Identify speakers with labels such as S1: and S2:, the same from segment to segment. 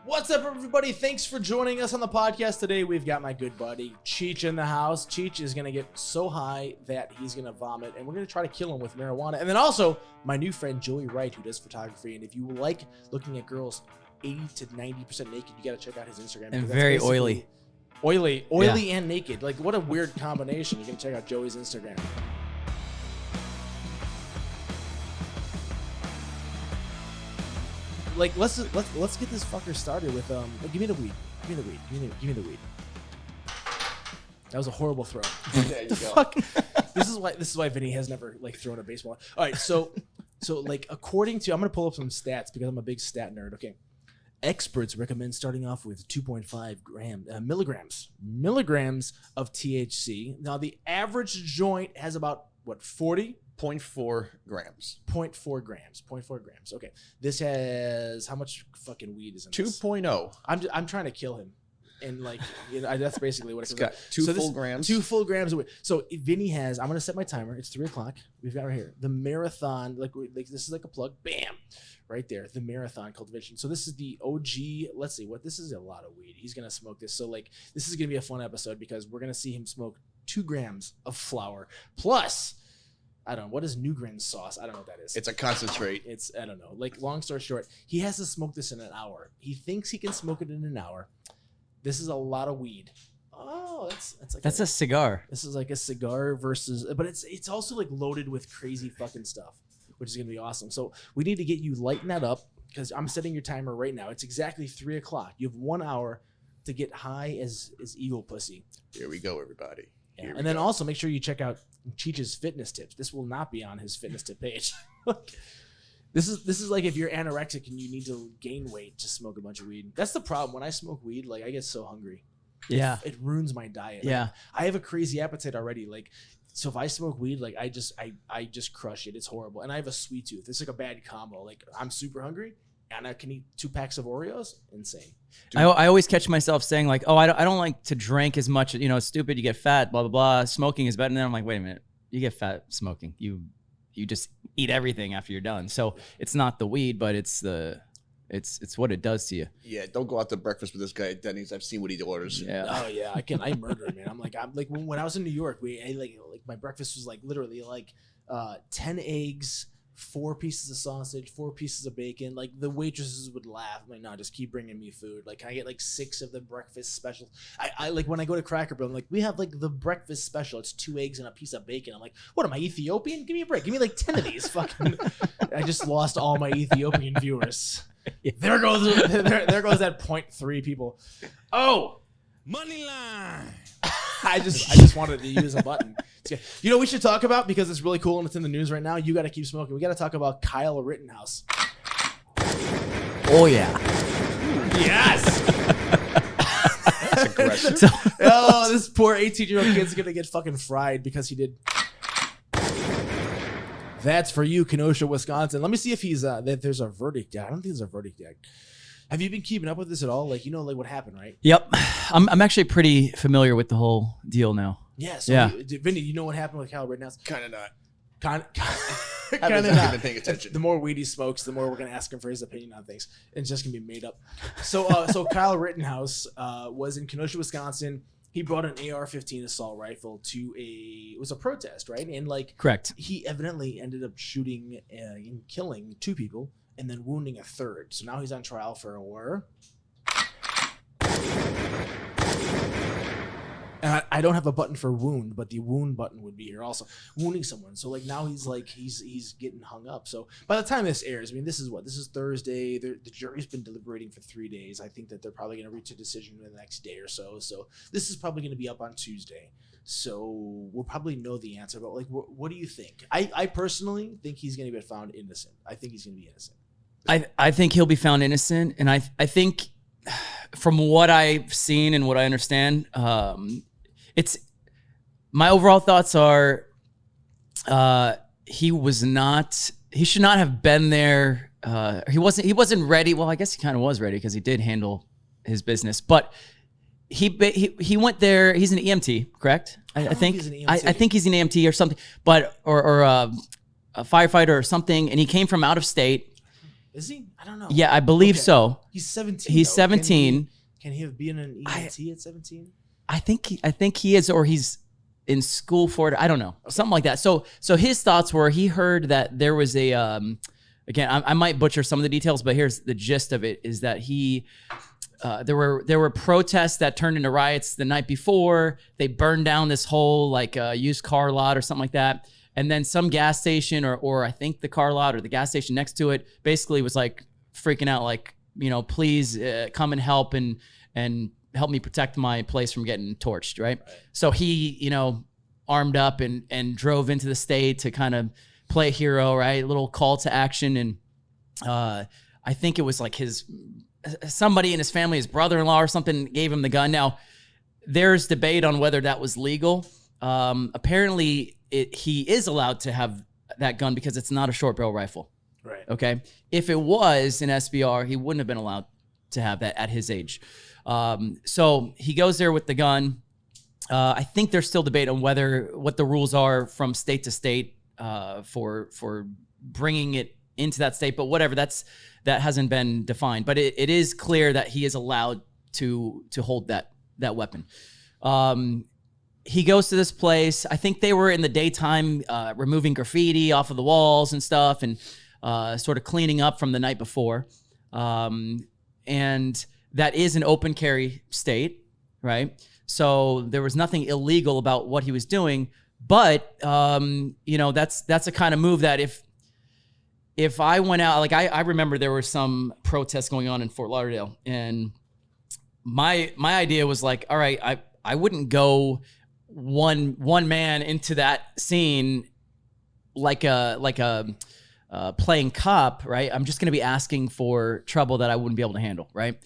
S1: What's up, everybody? Thanks for joining us on the podcast today. We've got my good buddy Cheech in the house. Cheech is going to get so high that he's going to vomit, and we're going to try to kill him with marijuana. And then also my new friend Joey Wright, who does photography. And if you like looking at girls 80 to 90% naked, you got to check out his Instagram.
S2: And very oily.
S1: Oily and naked. Like, what a weird combination. You can check out Joey's Instagram. Like, let's get this fucker started with give me the weed. Give me the weed. That was a horrible throw.
S3: There you go.
S1: Fuck. This is why Vinny has never like thrown a baseball. All right, so like according to, I'm gonna pull up some stats because I'm a big stat nerd. Okay, experts recommend starting off with 2.5 milligrams of THC. Now the average joint has about 40.
S3: 0.4 grams.
S1: 0.4 grams. Okay. This has, how much fucking weed is in this?
S3: 2.0.
S1: I'm trying to kill him. And like, that's basically what it's
S3: got. Two full grams.
S1: 2 full grams of weed. So Vinny has, I'm going to set my timer. It's 3:00. We've got right here the marathon. Like this is like a plug. Bam. Right there. The marathon cultivation. So this is the OG. Let's see what this is. A lot of weed. He's going to smoke this. So like, this is going to be a fun episode because we're going to see him smoke 2 grams of flour plus, I don't know. What is Newgrin sauce? I don't know what that is.
S3: It's a concentrate.
S1: I don't know. Like, long story short, he has to smoke this in an hour. He thinks he can smoke it in an hour. This is a lot of weed. Oh, that's
S2: a cigar.
S1: This is like a cigar versus, but it's also like loaded with crazy fucking stuff, which is going to be awesome. So we need to get you lighten that up because I'm setting your timer right now. It's exactly 3:00. You have 1 hour to get high as eagle pussy.
S3: Here we go, everybody.
S1: Yeah. And then also make sure you check out Cheech's fitness tips. This will not be on his fitness tip page. This is like if you're anorexic and you need to gain weight, just smoke a bunch of weed. That's the problem. When I smoke weed, like I get so hungry.
S2: Yeah.
S1: It ruins my diet.
S2: Yeah.
S1: Like, I have a crazy appetite already. Like, so if I smoke weed, like I just crush it. It's horrible. And I have a sweet tooth. It's like a bad combo. Like I'm super hungry and I can eat 2 packs of Oreos. Insane.
S2: I always catch myself saying like, oh, I don't like to drink as much. You know, it's stupid. You get fat, blah, blah, blah. Smoking is better. And then I'm like, wait a minute. You get fat smoking. You just eat everything after you're done. So it's not the weed, but it's what it does to you.
S3: Yeah, don't go out to breakfast with this guy at Denny's. I've seen what he orders.
S2: Yeah.
S1: Oh yeah, I murder him, man. I'm like when I was in New York, my breakfast was like literally like 10 eggs, 4 pieces of sausage, 4 pieces of bacon. Like the waitresses would laugh. I'm like, no, just keep bringing me food. Like, can I get like 6 of the breakfast specials? I like when I go to Cracker Barrel, I'm like, we have like the breakfast special. It's 2 eggs and a piece of bacon. I'm like, what am I, Ethiopian? Give me a break. Give me like 10 of these. Fucking. I just lost all my Ethiopian viewers. There goes that 0.3 people. Oh,
S4: money line.
S1: I just wanted to use a button. You know what we should talk about because it's really cool and it's in the news right now? You got to keep smoking. We got to talk about Kyle Rittenhouse.
S2: Oh, yeah.
S1: Yes.
S3: That's aggressive.
S1: Oh, this poor 18-year-old kid's going to get fucking fried because he did. That's for you, Kenosha, Wisconsin. Let me see if he's that there's a verdict yet. I don't think there's a verdict yet. Have you been keeping up with this at all? Like, you know, like what happened, right?
S2: Yep. I'm actually pretty familiar with the whole deal now.
S1: Yeah. So
S2: yeah.
S1: Vinny, you know what happened with Kyle Rittenhouse?
S3: Kind of not.
S1: Kind
S3: I haven't
S1: of not.
S3: been paying attention.
S1: The more weed he smokes, the more we're going to ask him for his opinion on things. It's just going to be made up. So Kyle Rittenhouse was in Kenosha, Wisconsin. He brought an AR-15 assault rifle to it was a protest, right? And like,
S2: correct. He
S1: evidently ended up shooting and killing 2 people and then wounding a 3rd. So now he's on trial for and I don't have a button for wound, but the wound button would be here also. Wounding someone. So like now he's getting hung up. So by the time this airs, I mean, this is Thursday. The jury's been deliberating for 3 days. I think that they're probably going to reach a decision in the next day or so. So this is probably going to be up on Tuesday. So we'll probably know the answer. But like, what do you think? I personally think he's going to be found innocent. I think he's going to be innocent.
S2: I think he'll be found innocent. And I think from what I've seen and what I understand, it's my overall thoughts are he should not have been there. He wasn't ready. Well, I guess he kind of was ready because he did handle his business, but he went there. He's an EMT, correct? I think he's an EMT. I think he's an EMT or something, but or a firefighter or something. And he came from out of state.
S1: Is he? I don't know.
S2: Yeah, I believe
S1: Okay.
S2: so.
S1: He's 17.
S2: He's
S1: though.
S2: 17.
S1: Can he have been an EMT at 17?
S2: I think he is, or he's in school for it. I don't know, something like that. So his thoughts were he heard that there was a again I might butcher some of the details, but here's the gist of it: is that there were protests that turned into riots the night before. They burned down this whole like used car lot or something like that. And then some gas station or I think the car lot or the gas station next to it basically was like freaking out, like, please come and help and help me protect my place from getting torched, right? So he, armed up and drove into the state to kind of play a hero, right? A little call to action. And I think it was like somebody in his family, his brother-in-law or something, gave him the gun. Now, there's debate on whether that was legal. Apparently, he is allowed to have that gun because it's not a short barrel rifle.
S1: Right.
S2: Okay. If it was an SBR, he wouldn't have been allowed to have that at his age. So he goes there with the gun. I think there's still debate on what the rules are from state to state for bringing it into that state, but whatever, that hasn't been defined. But it is clear that he is allowed to hold that weapon. He goes to this place. I think they were in the daytime removing graffiti off of the walls and stuff and sort of cleaning up from the night before. And that is an open carry state, right? So there was nothing illegal about what he was doing. But, that's a kind of move that if I went out, like I remember there were some protests going on in Fort Lauderdale. And my idea was like, all right, I wouldn't go one man into that scene like a playing cop, right? I'm just going to be asking for trouble that I wouldn't be able to handle, right?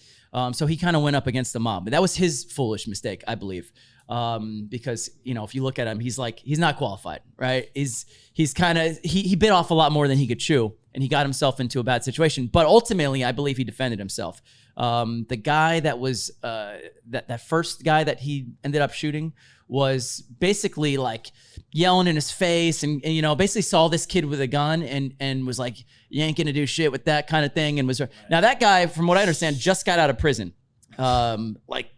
S2: So he kind of went up against the mob. But that was his foolish mistake, I believe. Because, if you look at him, he's not qualified, right? He's kind of, he bit off a lot more than he could chew, and he got himself into a bad situation. But ultimately, I believe he defended himself. The guy that was, that first guy that he ended up shooting was basically like yelling in his face and basically saw this kid with a gun and was like, you ain't gonna do shit with that kind of thing. And was, now that guy, from what I understand, just got out of prison, like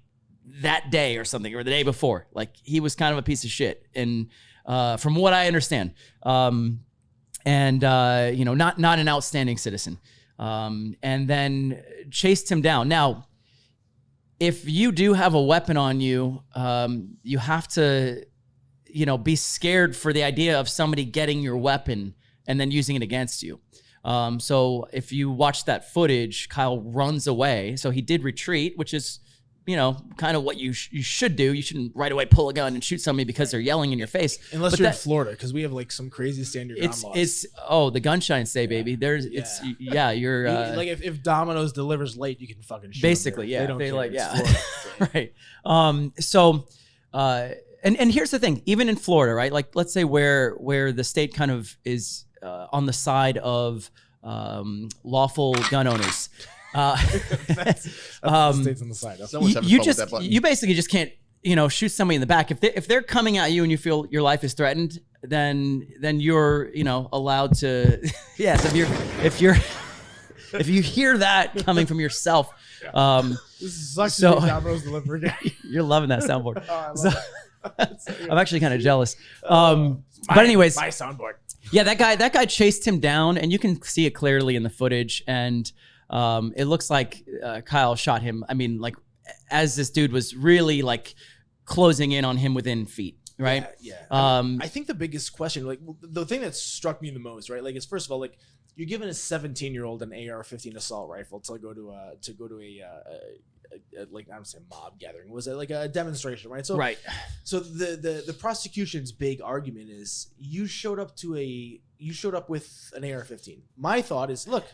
S2: that day or something, or the day before. Like he was kind of a piece of shit. And, from what I understand, not an outstanding citizen. And then chased him down. Now, if you do have a weapon on you, you have to, be scared for the idea of somebody getting your weapon and then using it against you. So if you watch that footage, Kyle runs away. So he did retreat, which is, kind of what you should do. You shouldn't right away pull a gun and shoot somebody because they're yelling in your face.
S1: Unless you're in Florida, because we have like some crazy stand your ground laws.
S2: The gunshine state, baby. You're
S1: like if Domino's delivers late, you can fucking shoot
S2: basically,
S1: them.
S2: yeah.
S1: They don't care.
S2: Right. And here's the thing, even in Florida, right? Like, let's say where the state kind of is on the side of lawful gun owners.
S1: That's the states on the side.
S2: You basically just can't, shoot somebody in the back. If they're coming at you and you feel your life is threatened, then you're, allowed to. Yes, if you hear that coming from yourself.
S1: This sucks. So Domino's delivery guy.
S2: You're loving that soundboard.
S1: Oh,
S2: I'm actually kind of jealous. But anyways,
S1: my soundboard.
S2: Yeah, that guy chased him down, and you can see it clearly in the footage. And it looks like Kyle shot him. I mean, like as this dude was really like closing in on him within feet, right?
S1: Yeah. I think the biggest question, like the thing that struck me the most, right, like is first of all, like you're giving a 17-year-old an AR-15 assault rifle to go to a like I don't say mob gathering, was it like a demonstration, right? So
S2: right.
S1: So the prosecution's big argument is you showed up with an AR-15. My thought is, look,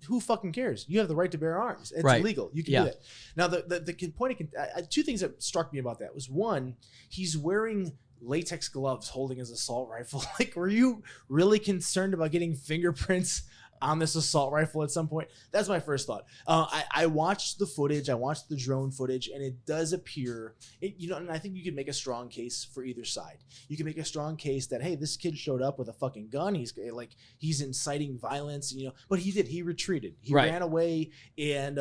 S1: who fucking cares? You have the right to bear arms. It's illegal. You can do that. Now the point two things that struck me about that was, one, he's wearing latex gloves holding his assault rifle. Like, were you really concerned about getting fingerprints on this assault rifle at some point? That's my first thought. I watched the footage. I watched the drone footage, and it does appear, and I think you could make a strong case for either side. You can make a strong case that, hey, this kid showed up with a fucking gun. He's inciting violence, but he retreated. He ran away, and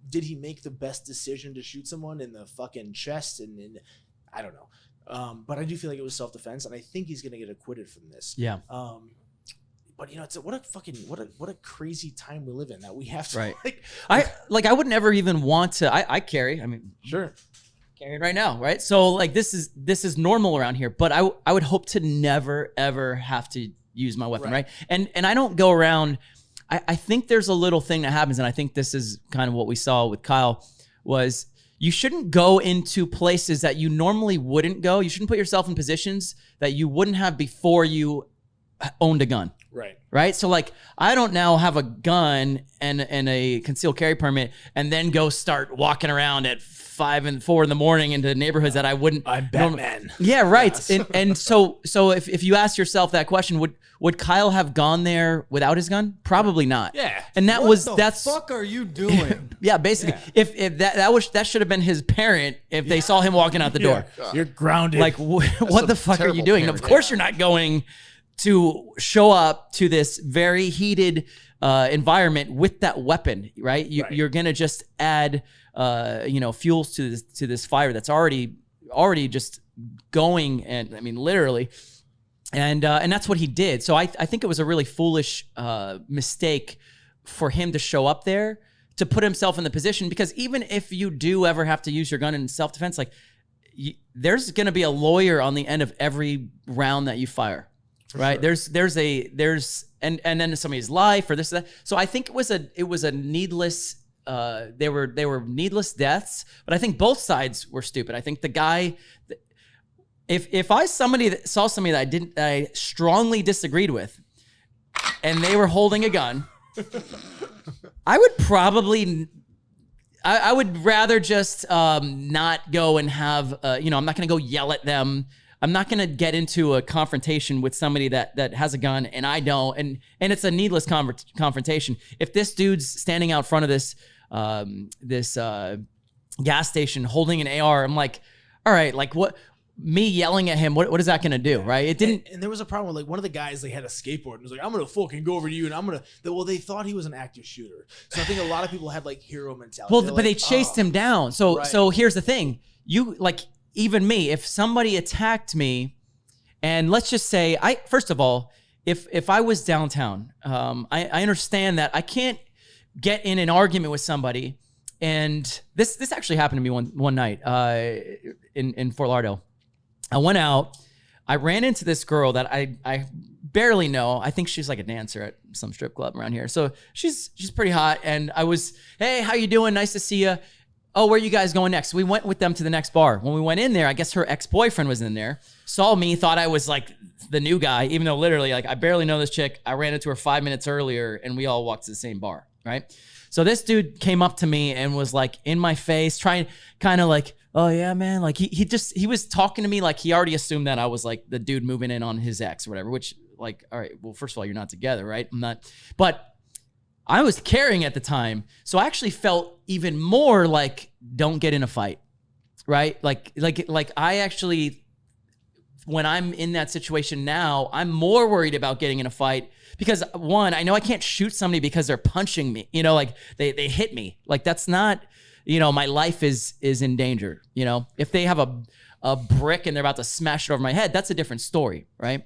S1: did he make the best decision to shoot someone in the fucking chest? And I don't know. But I do feel like it was self-defense, and I think he's gonna get acquitted from this.
S2: Yeah.
S1: But it's what a crazy time we live in that we have to
S2: I would never even want to. I carry. I mean,
S1: sure,
S2: carrying right now, right? So like this is normal around here. But I would hope to never ever have to use my weapon, right? And I don't go around. I think there's a little thing that happens, and I think this is kind of what we saw with Kyle was. You shouldn't go into places that you normally wouldn't go. You shouldn't put yourself in positions that you wouldn't have before you owned a gun. Right. So like, I don't now have a gun and a concealed carry permit and then go start walking around at 5 and 4 in the morning into neighborhoods that I wouldn't.
S1: I'm Batman.
S2: Yeah. Right. Yes. And so if you ask yourself that question, would Kyle have gone there without his gun? Probably not.
S1: Yeah.
S2: And that's
S5: what the fuck are you doing?
S2: Yeah, basically. Yeah. If that should have been his parent if they saw him walking out the door.
S1: You're grounded.
S2: Like what the fuck are you doing? Of course you're not going to show up to this very heated environment with that weapon, right? You're gonna just add fuels to this fire that's already just going, and I mean literally. And that's what he did. So I think it was a really foolish mistake for him to show up there, to put himself in the position, because even if you do ever have to use your gun in self-defense, like there's going to be a lawyer on the end of every round that you fire, right? Sure. There's and then somebody's life or this or that. So I think it was a needless. They were needless deaths, but I think both sides were stupid. I think the guy. If I saw somebody that I strongly disagreed with, and they were holding a gun, I would probably, I would rather just not go and have, I'm not going to go yell at them. I'm not going to get into a confrontation with somebody that has a gun and I don't, and it's a needless confrontation. If this dude's standing out front of this gas station holding an AR, I'm like, all right, like what? Me yelling at him, what is that going to do, right? It didn't. And
S1: there was a problem with, like, one of the guys, they had a skateboard and was like, I'm going to fucking go over to you and I'm going to, well, they thought he was an active shooter. So I think a lot of people had like hero mentality.
S2: Well, but they chased him down. So here's the thing. You, like, even me, if somebody attacked me, and let's just say, first of all, if I was downtown, I understand that I can't get in an argument with somebody. And this actually happened to me one night in Fort Lauderdale. I went out, I ran into this girl that I barely know. I think she's like a dancer at some strip club around here. So she's pretty hot. And I was, hey, how you doing? Nice to see you. Oh, where are you guys going next? We went with them to the next bar. When we went in there, I guess her ex-boyfriend was in there, saw me, thought I was like the new guy, even though literally like I barely know this chick. I ran into her 5 minutes earlier and we all walked to the same bar, right? So this dude came up to me and was like in my face, trying kind of like, oh yeah, man. Like he was talking to me like he already assumed that I was like the dude moving in on his ex or whatever, which like, all right, well, first of all, you're not together, right? I'm not, but I was carrying at the time. So I actually felt even more like, don't get in a fight, right? Like I actually, when I'm in that situation now, I'm more worried about getting in a fight because one, I know I can't shoot somebody because they're punching me, like they hit me. Like that's not, my life is in danger. If they have a brick and they're about to smash it over my head, that's a different story, right?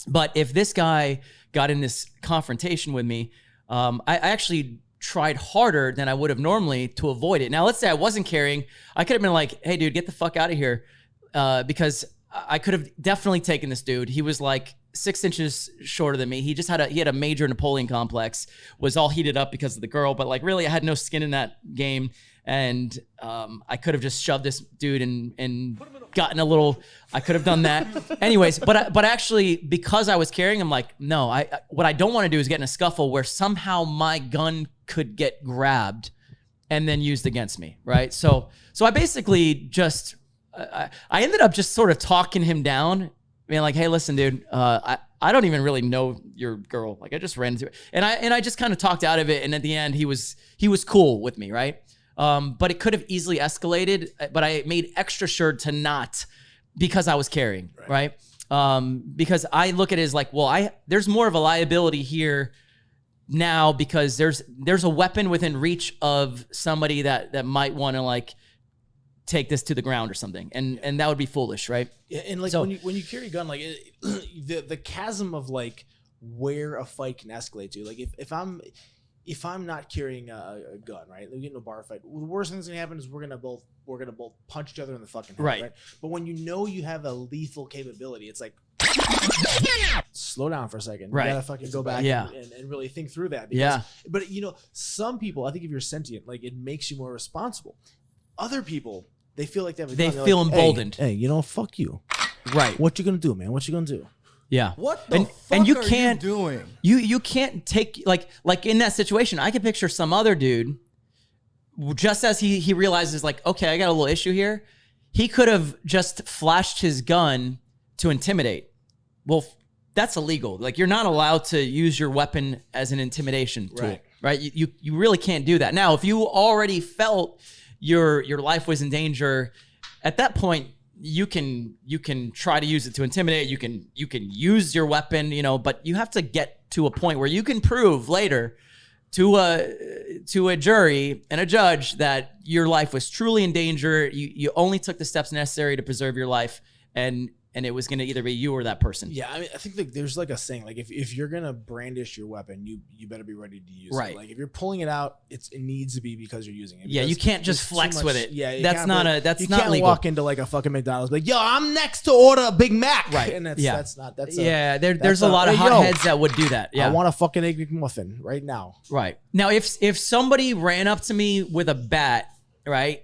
S2: But if this guy got in this confrontation with me, I actually tried harder than I would have normally to avoid it. Now, let's say I wasn't carrying, I could have been like, hey dude, get the fuck out of here. Because I could have definitely taken this dude. He was like 6 inches shorter than me. He just had a major Napoleon complex, was all heated up because of the girl, but like really I had no skin in that game. And I could have just shoved this dude and gotten a little, I could have done that. Anyways, but actually because I was carrying, I'm like, no, what I don't want to do is get in a scuffle where somehow my gun could get grabbed and then used against me, right? So I basically just, I ended up just sort of talking him down, being like, hey, listen, dude, I don't even really know your girl. Like I just ran into it. And I just kind of talked out of it. And at the end, he was cool with me, right? But it could have easily escalated, but I made extra sure to not, because I was carrying, right? Because I look at it as like, well, there's more of a liability here now because there's a weapon within reach of somebody that might want to like take this to the ground or something, and that would be foolish, right?
S1: Yeah, and like when you carry a gun, like the chasm of like where a fight can escalate to, like if I'm not carrying a gun, right? We get into a bar fight. The worst thing that's gonna happen is we're gonna both punch each other in the fucking head, right? But when you know you have a lethal capability, it's like slow down for a second.
S2: Right.
S1: You gotta fucking go back and really think through that. Because, but you know, some people, I think if you're sentient, like it makes you more responsible. Other people, they feel like they
S2: feel emboldened.
S1: Hey, you know, fuck you.
S2: Right.
S1: What you gonna do, man? What you gonna do?
S2: Yeah.
S5: What the fuck
S2: and you
S5: are
S2: can't,
S5: you doing?
S2: You can't take like in that situation. I can picture some other dude, just as he realizes like, okay, I got a little issue here. He could have just flashed his gun to intimidate. Well, that's illegal. Like you're not allowed to use your weapon as an intimidation tool, right? You really can't do that. Now, if you already felt your life was in danger, at that point you can try to use it to intimidate. You can use your weapon, you know, but you have to get to a point where you can prove later to a jury and a judge that your life was truly in danger. You only took the steps necessary to preserve your life, and it was going to either be you or that person.
S1: Yeah, I mean, I think there's like a saying, like if you're going to brandish your weapon, you better be ready to use it. Like if you're pulling it out, it needs to be because you're using it.
S2: Yeah, you can't just flex with it.
S1: Yeah,
S2: that's not legal.
S1: You can't walk into like a fucking McDonald's like, yo, I'm next to order a Big Mac.
S2: Right.
S1: And that's
S2: there's a lot of hotheads that would do that. Yeah.
S1: I want a fucking Egg McMuffin right now.
S2: Right. Now, if somebody ran up to me with a bat, right,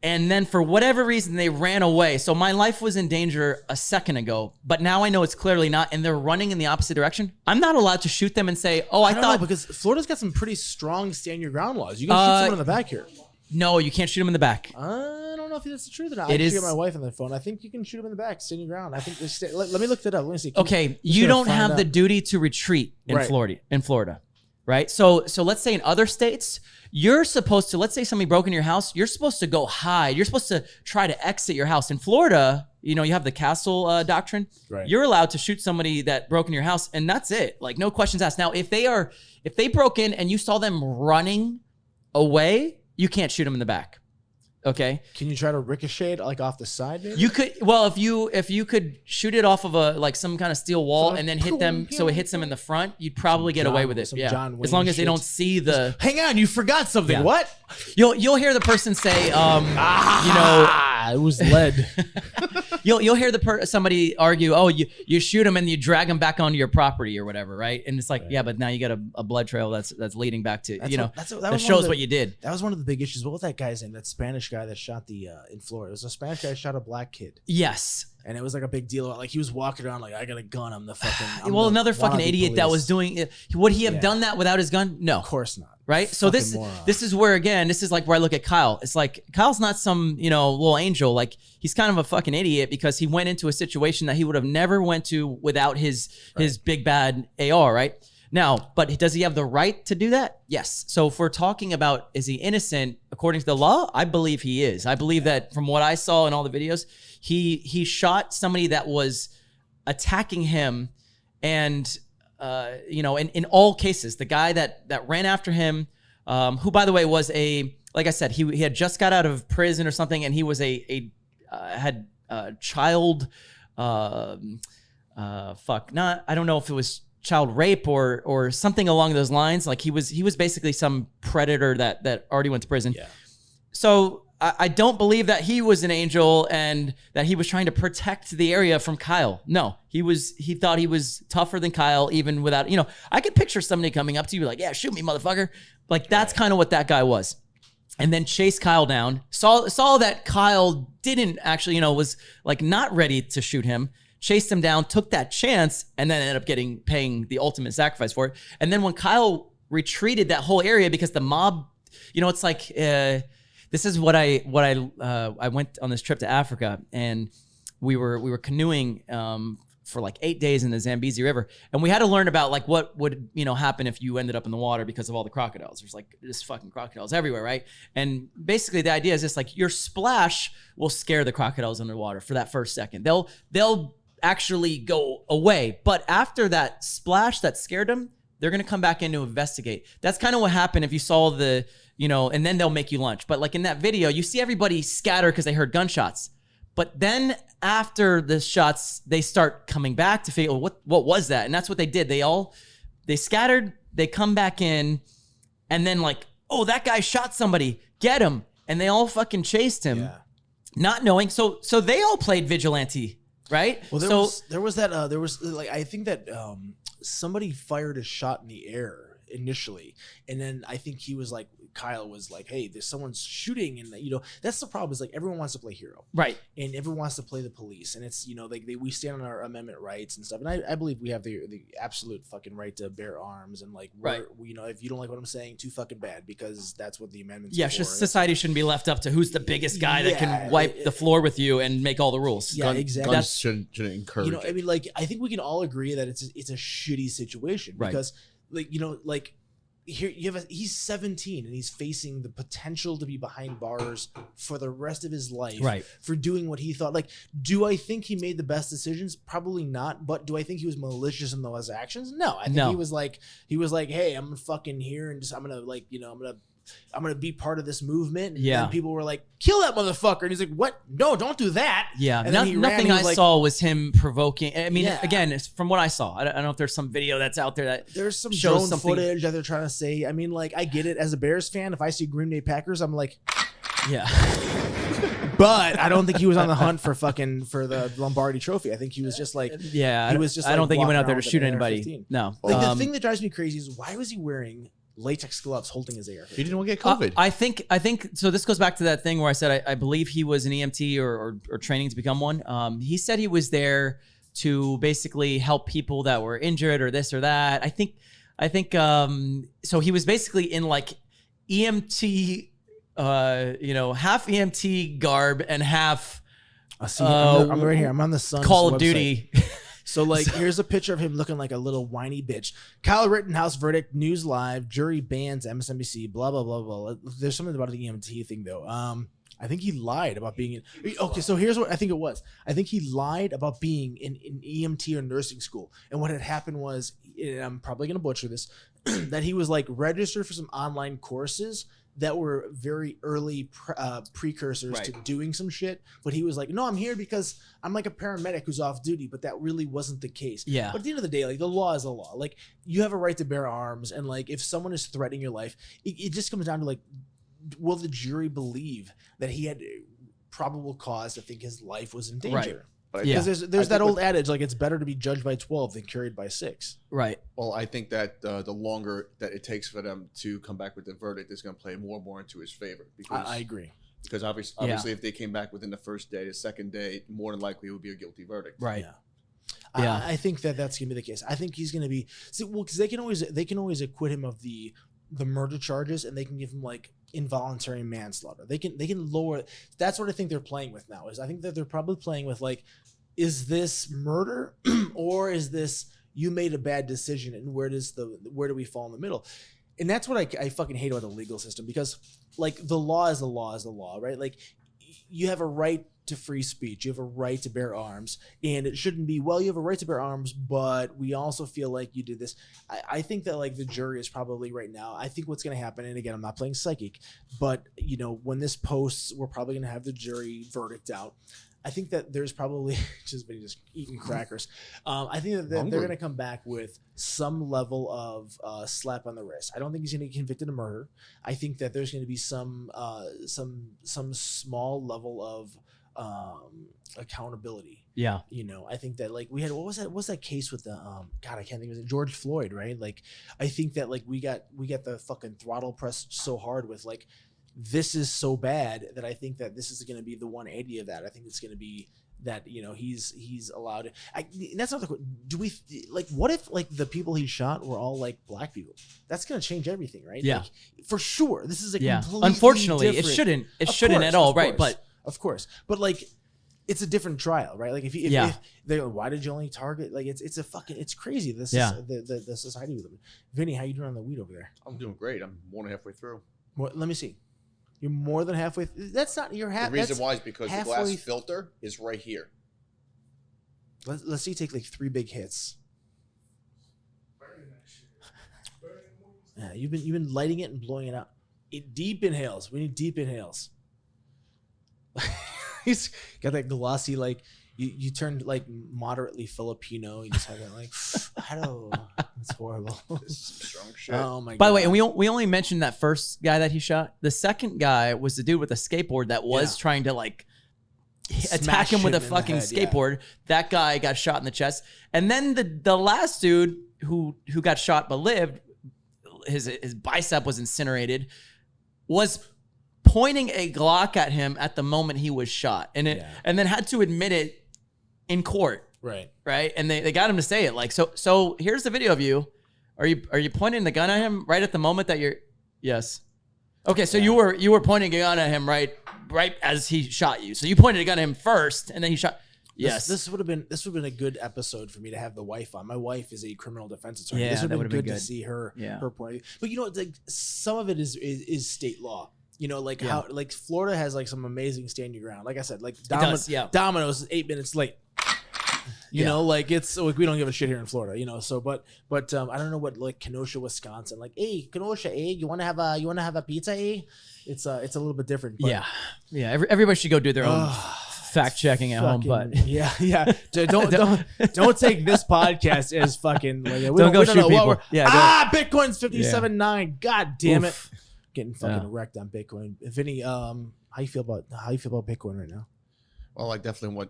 S2: and then for whatever reason they ran away, so my life was in danger a second ago, but now I know it's clearly not, and they're running in the opposite direction, I'm not allowed to shoot them and say, oh, I thought...
S1: know, because Florida's got some pretty strong stand your ground laws. You can shoot someone in the back here.
S2: No, you can't shoot them in the back.
S1: I don't know if that's the truth or not. I shoot my wife on the phone. I think you can shoot them in the back, stand your ground. I think let me look that up. Let me see.
S2: Okay, you don't have the duty to retreat in Florida, right? So let's say in other states, you're supposed to, let's say somebody broke into your house, you're supposed to go hide. You're supposed to try to exit your house. In Florida, you know, you have the castle doctrine.
S1: Right.
S2: You're allowed to shoot somebody that broke in your house, and that's it. Like, no questions asked. Now, if they broke in and you saw them running away, you can't shoot them in the back. Okay.
S1: Can you try to ricochet it like off the side? Maybe?
S2: You could. Well, if you could shoot it off of some kind of steel wall and then hit them so it hits them in the front, you'd probably get away with it. Yeah. As long as they don't see the.
S1: Hang on, you forgot something. Yeah. What?
S2: You'll hear the person say,
S1: it was lead.
S2: You'll hear somebody argue, oh, you shoot them and you drag them back onto your property or whatever, right? And it's like, yeah, but now you got a blood trail that's leading back to that shows what you did.
S1: That was one of the big issues. What was that guy's name? That Spanish guy that shot in Florida. It was a Spanish guy that shot a black kid.
S2: Yes.
S1: And it was like a big deal. Like he was walking around like, I got a gun. I'm the fucking.
S2: Another fucking idiot that was doing it. Would he have done that without his gun? No.
S1: Of course not.
S2: Right? So this is where, again, this is like where I look at Kyle. It's like Kyle's not some, little angel. Like he's kind of a fucking idiot because he went into a situation that he would have never went to without his big bad AR, right? Now, but does he have the right to do that? Yes. So if we're talking about, is he innocent according to the law? I believe he is. I believe that from what I saw in all the videos, he shot somebody that was attacking him, and in all cases, the guy that ran after him, who by the way was like I said, he had just got out of prison or something, and he was had a child, I don't know if it was child rape or something along those lines. Like he was basically some predator that already went to prison. Yeah. So I don't believe that he was an angel and that he was trying to protect the area from Kyle. No, he thought he was tougher than Kyle, even without, I could picture somebody coming up to you like, yeah, shoot me, motherfucker. Like that's kind of what that guy was. And then chased Kyle down, saw that Kyle didn't actually, was like not ready to shoot him, chased him down, took that chance, and then ended up paying the ultimate sacrifice for it. And then when Kyle retreated that whole area because the mob, it's like, this is what I went on this trip to Africa, and we were canoeing for like 8 days in the Zambezi River. And we had to learn about like what would, happen if you ended up in the water because of all the crocodiles. There's like just fucking crocodiles everywhere, right? And basically the idea is just like your splash will scare the crocodiles underwater for that first second. They'll actually go away. But after that splash that scared them, they're going to come back in to investigate. That's kind of what happened if you saw the, and then they'll make you lunch. But like in that video, you see everybody scatter because they heard gunshots. But then after the shots, they start coming back to figure what was that? And that's what they did. They scattered, they come back in, and then like, oh, that guy shot somebody, get him. And they all fucking chased him, not knowing. So they all played vigilante, right?
S1: Well, there was I think that somebody fired a shot in the air initially, and then I think Kyle was like, hey, there's someone's shooting, and that's the problem, is like everyone wants to play hero,
S2: right?
S1: And everyone wants to play the police, and it's we stand on our amendment rights and stuff, and I believe we have the absolute fucking right to bear arms, and like
S2: right.
S1: If you don't like what I'm saying, too fucking bad, because that's what the amendments
S2: are
S1: for.
S2: society shouldn't be left up to who's the biggest guy that can wipe the floor with you and make all the rules.
S1: Exactly.
S3: Guns shouldn't encourage.
S1: I think we can all agree that it's a shitty situation, because here he's 17 and he's facing the potential to be behind bars for the rest of his life,
S2: right, for
S1: doing what he thought. Like, do I think he made the best decisions? Probably not. But do I think he was malicious in those actions? No. I think he was like, hey, I'm fucking here, and I'm gonna be part of this movement. And then people were like, kill that motherfucker. And he's like, what? No, don't do that.
S2: Yeah. Nothing I saw was him provoking. I mean, again, it's from what I saw. I don't know if there's some video that's out there that
S1: there's some
S2: shows
S1: drone footage that they're trying to say. I mean, like, I get it. As a Bears fan, if I see Green Bay Packers, I'm like,
S2: yeah.
S1: But I don't think he was on the hunt for the Lombardi Trophy. I think he was just like,
S2: he was just. I don't think he went out there to shoot anybody. No.
S1: Like, the thing that drives me crazy is, why was he wearing latex gloves holding his AR-15?
S3: He didn't want to get COVID.
S2: I think so. This goes back to that thing where I said I believe he was an EMT or training to become one. He said he was there to basically help people that were injured or this or that. I think so he was basically in like EMT, half EMT garb and half.
S1: I'm right here. I'm on the Sun's
S2: Call of
S1: website.
S2: Duty.
S1: So, like, here's a picture of him looking like a little whiny bitch. Kyle Rittenhouse verdict, News Live, jury bans MSNBC, blah, blah, blah, blah. There's something about the EMT thing, though. I think he lied about being okay, so here's what I think it was. I think he lied about being in EMT or nursing school. And what had happened was, and I'm probably going to butcher this, that he was, like, registered for some online courses that were very early precursors to doing some shit. But he was like, no, I'm here because I'm like a paramedic who's off duty. But that really wasn't the case.
S2: Yeah.
S1: But at the end of the day, like, the law is the law. Like, you have a right to bear arms. And like, if someone is threatening your life, it just comes down to like, will the jury believe that he had probable cause to think his life was in danger?
S2: Right.
S1: Because there's that old adage, like, it's better to be judged by 12 than carried by 6.
S2: Right.
S3: Well, I think that the longer that it takes for them to come back with the verdict is going to play more and more into his favor. Because,
S1: I agree.
S3: Because obviously if they came back within the first day, the second day, more than likely it would be a guilty verdict.
S1: Right. Yeah. I think that's going to be the case. I think he's going to be because they can always acquit him of the murder charges, and they can give him like involuntary manslaughter. They can lower. That's what I think they're playing with now. Is I think that they're probably playing with like, is this murder or is this you made a bad decision, and where do we fall in the middle? And that's what I fucking hate about the legal system, because like the law is the law, right? Like, you have a right to free speech. You have a right to bear arms, and it shouldn't be, well, you have a right to bear arms, but we also feel like you did this. I think that like the jury is probably right now, I think what's going to happen, and again, I'm not playing psychic, but when this posts, we're probably going to have the jury verdict out. I think that there's probably just eating crackers. I think that they're going to come back with some level of slap on the wrist. I don't think he's going to get convicted of murder. I think that there's going to be some small level of accountability.
S2: Yeah.
S1: I think that like we had, what's that case with the God, I can't think of it, George Floyd, right? Like, I think that like we got the fucking throttle pressed so hard with like, this is so bad that I think that this is going to be the 180 of that. I think it's going to be that, he's allowed to, that's not the, do we like, what if like the people he shot were all like black people? That's going to change everything, right?
S2: Yeah.
S1: Like, for sure. This is a completely
S2: Unfortunately,
S1: different,
S2: it shouldn't at all, right? But
S1: of course. But like, it's a different trial, right? Like if they go, why did you only target? Like it's crazy. This is the society we live in. Vinny, how you doing on the weed over there?
S3: I'm doing great. I'm more than halfway through.
S1: Let me see. You're more than halfway. That's not your half.
S3: The reason why is because the glass filter is right here.
S1: Let's see. Take like 3 big hits. Yeah, you've been lighting it and blowing it out. Deep inhales. We need deep inhales. He's got that glossy, like you turned like moderately Filipino. You just have that like, hello. It's horrible.
S3: This is some strong shit.
S1: Oh my god.
S2: By the way, and we only mentioned that first guy that he shot. The second guy was the dude with the skateboard that was trying to like attack him with a fucking skateboard. Yeah. That guy got shot in the chest. And then the last dude who got shot but lived, his bicep was incinerated, was pointing a Glock at him at the moment he was shot, and then had to admit it in court. Right. And they got him to say it. Like, so here's the video of you. Are you pointing the gun at him right at the moment that you're? Yes. Okay, so you were pointing a gun at him right as he shot you. So you pointed a gun at him first, and then he shot. Yes. This would have been a good episode for me to have the wife on. My wife is a criminal defense attorney. Yeah, this would have been good to see her point of view. But you know, like some of it is state law. You know, like how like Florida has like some amazing stand your ground. Like I said, like Domino's is 8 minutes late. You know, like it's like we don't give a shit here in Florida. You know, so but I don't know what like Kenosha, Wisconsin. Like, hey, Kenosha, you want to have a pizza? It's a little bit different. But, everybody should go do their own fact checking at home. But don't take this podcast as fucking. Like, don't go shoot people. Bitcoin's 57.9. God damn it. Getting fucking wrecked on Bitcoin. Vinny, how you feel about Bitcoin right now?
S3: Well, like definitely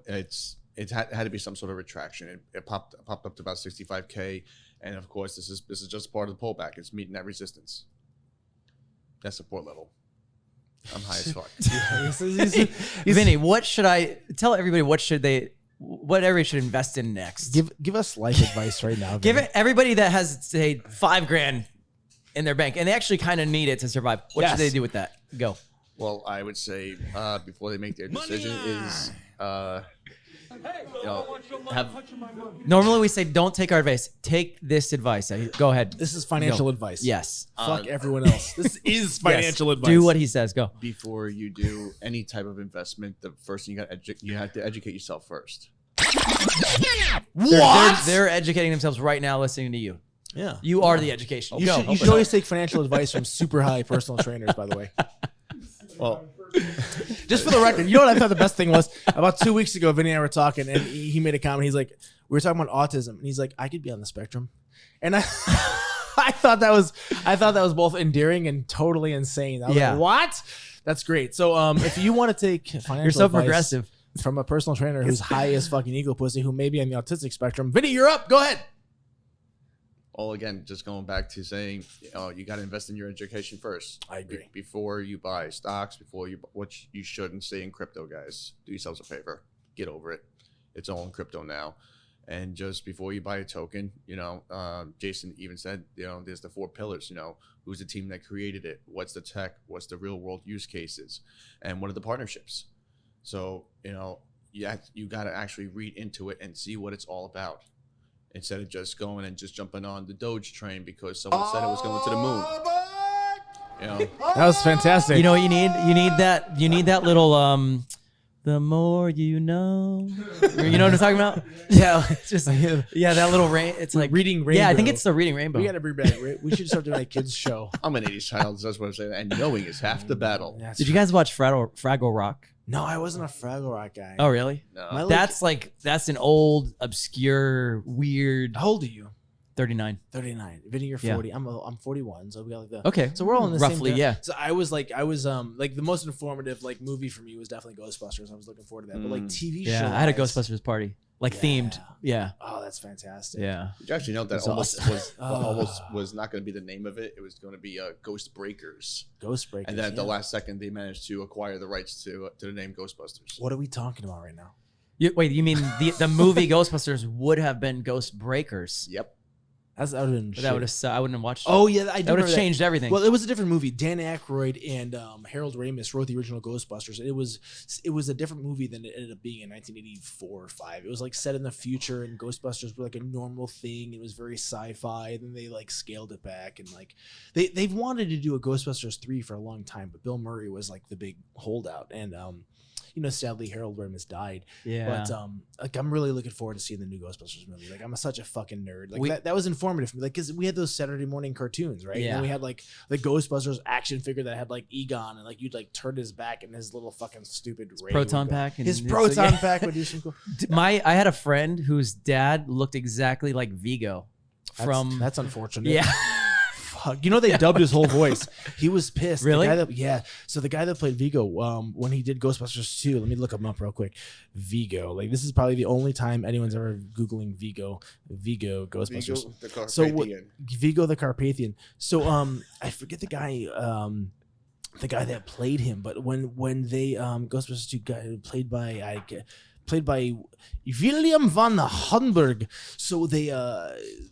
S3: it had to be some sort of retraction. It popped up to about 65K, and of course this is just part of the pullback. It's meeting that resistance, that support level. I'm high as fuck.
S2: Vinny, what should I tell everybody? What everybody should invest in next?
S1: Give us life advice right now.
S2: Give it everybody that has say $5,000 in their bank, and they actually kind of need it to survive. What should they do with that? Go.
S3: Well, I would say before they make their decision is,
S2: normally we say don't take our advice. Take this advice. Go ahead.
S1: This is financial advice.
S2: Yes.
S1: Fuck everyone else. This is financial advice.
S2: Do what he says. Go.
S3: Before you do any type of investment, the first thing you have to educate yourself first.
S2: What? They're educating themselves right now, listening to you.
S1: Yeah.
S2: You are the education.
S1: You should always take financial advice from super high personal trainers, by the way.
S3: Well,
S1: just for the record, you know what I thought the best thing was? About 2 weeks ago, Vinny and I were talking, and he made a comment. He's like, we were talking about autism, and he's like, I could be on the spectrum. And I thought that was both endearing and totally insane. I was like, what? That's great. So if you want to take financial
S2: You're so
S1: advice
S2: progressive
S1: from a personal trainer who's high as fucking ego pussy, who may be on the autistic spectrum, Vinny, you're up. Go ahead.
S3: Well, again, just going back to saying, you got to invest in your education first.
S1: I agree.
S3: Before you buy stocks, what you shouldn't say in crypto, guys. Do yourselves a favor. Get over it. It's all in crypto now. And just before you buy a token, Jason even said, there's the 4 pillars. Who's the team that created it? What's the tech? What's the real world use cases? And what are the partnerships? So, you got to actually read into it and see what it's all about. Instead of just going and just jumping on the Doge train because someone said it was going to the moon.
S1: That was fantastic.
S2: You know what you need? You need that little the more you know. You know what I'm talking about? Yeah, it's just that little rain. It's like
S1: Reading Rainbow.
S2: Yeah, I think it's the Reading Rainbow.
S1: We got to bring back. We should start doing a kids show.
S3: I'm an 80s child. That's what I'm saying. And knowing is half the battle.
S2: Did you guys watch Fraggle Rock?
S1: No, I wasn't a Fraggle Rock guy.
S2: Oh, really?
S3: No.
S2: That's an old, obscure, weird.
S1: How old are you?
S2: 39.
S1: 39. Vinny, you're 40. I'm 41. So we got like the
S2: okay.
S1: So we're all in the
S2: roughly,
S1: same.
S2: Yeah.
S1: So I was like the most informative like movie for me was definitely Ghostbusters. I was looking forward to that. But like TV show.
S2: Yeah, I had a Ghostbusters party. Themed. Yeah.
S1: Oh, that's fantastic.
S2: Yeah.
S3: Did you actually know that almost was not going to be the name of it? It was going to be Ghost Breakers.
S1: Ghost Breakers.
S3: And then at the last second, they managed to acquire the rights to the name Ghostbusters.
S1: What are we talking about right now?
S2: Wait, you mean the movie Ghostbusters would have been Ghost Breakers?
S3: Yep.
S1: That would have been
S2: But that would have. I wouldn't have watched.
S1: Oh yeah, I do.
S2: That would have changed everything.
S1: Well, it was a different movie. Dan Aykroyd and Harold Ramis wrote the original Ghostbusters. It was a different movie than it ended up being in 1984 or 5. It was like set in the future, and Ghostbusters were like a normal thing. It was very sci-fi. And then they like scaled it back, and like they've wanted to do a Ghostbusters 3 for a long time, but Bill Murray was like the big holdout, and sadly Harold Ramis died.
S2: Yeah.
S1: But like I'm really looking forward to seeing the new Ghostbusters movie. Like I'm such a fucking nerd. Like that was informative for me. Like because we had those Saturday morning cartoons, right?
S2: Yeah.
S1: And we had like the Ghostbusters action figure that had like Egon, and like you'd like turn his back and his little fucking stupid ray
S2: proton
S1: would go.
S2: pack.
S1: His proton pack would do some cool.
S2: I had a friend whose dad looked exactly like Vigo from.
S1: That's unfortunate.
S2: Yeah.
S1: Fuck. They dubbed his whole voice. He was pissed.
S2: Really?
S1: So the guy that played Vigo, when he did Ghostbusters 2, let me look him up real quick. Vigo. Like this is probably the only time anyone's ever Googling Vigo Ghostbusters.
S3: Vigo the Carpathian.
S1: So Vigo the Carpathian. So I forget the guy that played him, but when they Ghostbusters 2 guy played by William van Hunberg. So they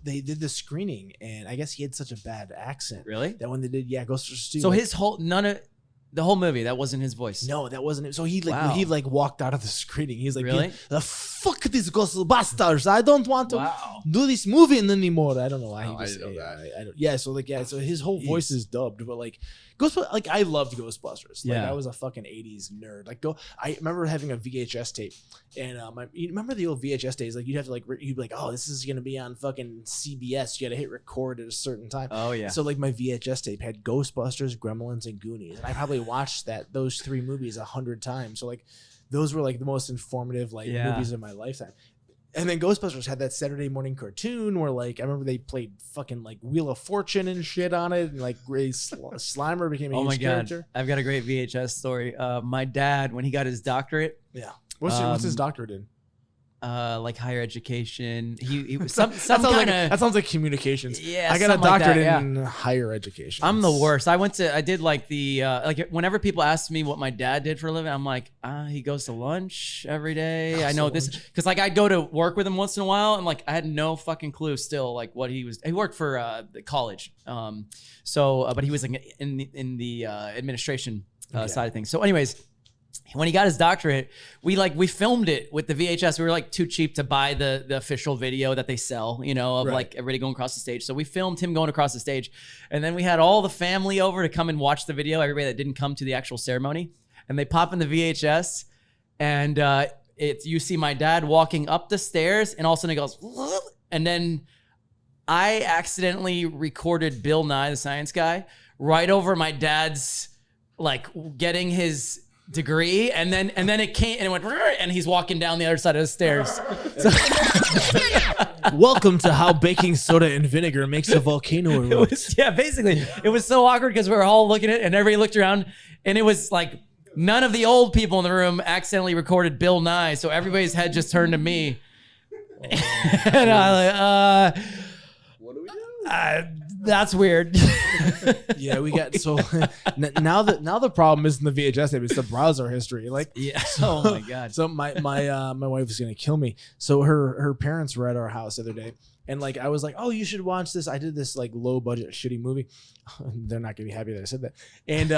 S1: did the screening, and I guess he had such a bad accent.
S2: Really?
S1: That when they did Ghostbusters 2.
S2: So his whole the whole movie, that wasn't his voice.
S1: No, that wasn't it. So he
S2: Wow.
S1: walked out of the screening. He's like,
S2: Really?
S1: Fuck these Ghostbusters. I don't want to
S2: Wow.
S1: do this movie anymore. I don't know why.
S3: Oh,
S1: he just,
S3: I didn't know that.
S1: I don't, so his whole voice is dubbed, but like Ghostbusters, like I loved Ghostbusters. Like
S2: Yeah.
S1: I was a fucking 80s nerd. Like I remember having a VHS tape, and you remember the old VHS days? Like you'd have to you'd be like, oh, this is gonna be on fucking CBS. You got to hit record at a certain time.
S2: Oh yeah.
S1: So like my VHS tape had Ghostbusters, Gremlins, and Goonies, and I probably watched those 3 movies 100 times. So like those were like the most informative movies of my lifetime. And then Ghostbusters had that Saturday morning cartoon where like I remember they played fucking like Wheel of Fortune and shit on it, and like Ray Slimer became a huge character.
S2: I've got a great VHS story. My dad, when he got his doctorate,
S1: Yeah. What's his doctorate in?
S2: like higher education, he was some
S1: That sounds
S2: kind of.
S1: that sounds like communications.
S2: Yeah,
S1: I got a
S2: something like
S1: doctorate
S2: that,
S1: in higher education.
S2: I'm the worst. I did like the like whenever people ask me what my dad did for a living, I'm like, he goes to lunch every day. I know this because like I'd go to work with him once in a while, and like I had no fucking clue still like what he was. He worked for the college, but he was like in the administration side of things. So, anyways. When he got his doctorate, we filmed it with the VHS. We were like too cheap to buy the official video that they sell, of like everybody going across the stage. So we filmed him going across the stage, and then we had all the family over to come and watch the video. Everybody that didn't come to the actual ceremony, and they pop in the VHS, and you see my dad walking up the stairs, and all of a sudden it goes, and then I accidentally recorded Bill Nye the Science Guy right over my dad's like getting his degree, and then it came and it went, and he's walking down the other side of the stairs. So,
S1: welcome to how baking soda and vinegar makes a volcano erupt.
S2: basically it was so awkward because we were all looking at it and everybody looked around, and it was like none of the old people in the room accidentally recorded Bill Nye, so everybody's head just turned to me. And I was like,
S3: What do we do?
S2: that's weird.
S1: Yeah, we got so now the problem isn't the VHS tape, it's the browser history. Like,
S2: Yeah. Oh my god.
S1: So my wife is gonna kill me. So her parents were at our house the other day, and like I was like, oh, you should watch this. I did this like low budget shitty movie. They're not gonna be happy that I said that. And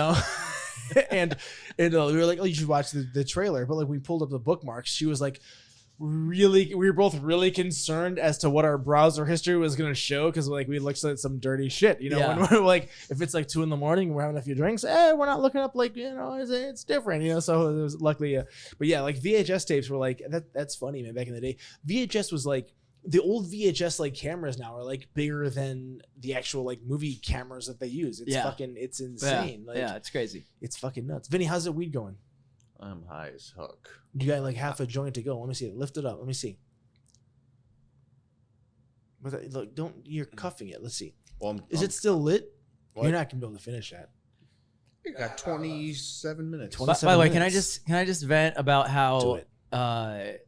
S1: and we were like, oh, you should watch the trailer. But like we pulled up the bookmarks. She was like, we were both really concerned as to what our browser history was going to show, because like we looked at some dirty shit,
S2: Yeah.
S1: when we're like, if it's like 2 a.m, we're having a few drinks, we're not looking up like, it's different, so it was luckily but yeah, like VHS tapes were like that's funny, man. Back in the day, VHS was like, the old VHS like cameras now are like bigger than the actual like movie cameras that they use. It's it's insane.
S2: Yeah, it's crazy.
S1: It's fucking nuts. Vinny, how's the weed going?
S3: I'm high as fuck.
S1: You got like half a joint to go. Let me see it. Lift it up. Let me see. But look, you're cuffing it. Let's see.
S3: Well,
S1: Is it still lit?
S3: What?
S1: You're not gonna be able to finish that.
S3: You got 27 minutes.
S1: 27
S2: By the way,
S1: minutes.
S2: can I just vent about
S1: Do
S2: how
S1: it.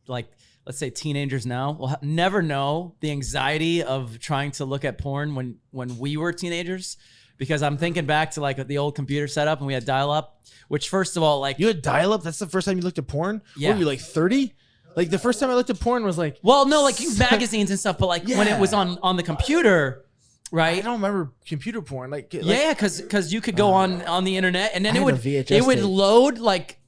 S2: like let's say teenagers now will never know the anxiety of trying to look at porn when we were teenagers, because I'm thinking back to like the old computer setup and we had dial up, which first of all, like
S1: You had dial up. That's the first time you looked at porn.
S2: Yeah.
S1: What were you, like 30? Like the first time I looked at porn was like,
S2: well, no, like magazines and stuff, but like when it was on the computer, right?
S1: I don't remember computer porn. Like
S2: yeah, because you could go on the internet and then
S1: I
S2: it
S1: had
S2: would
S1: a VHS
S2: it would
S1: tape.
S2: load like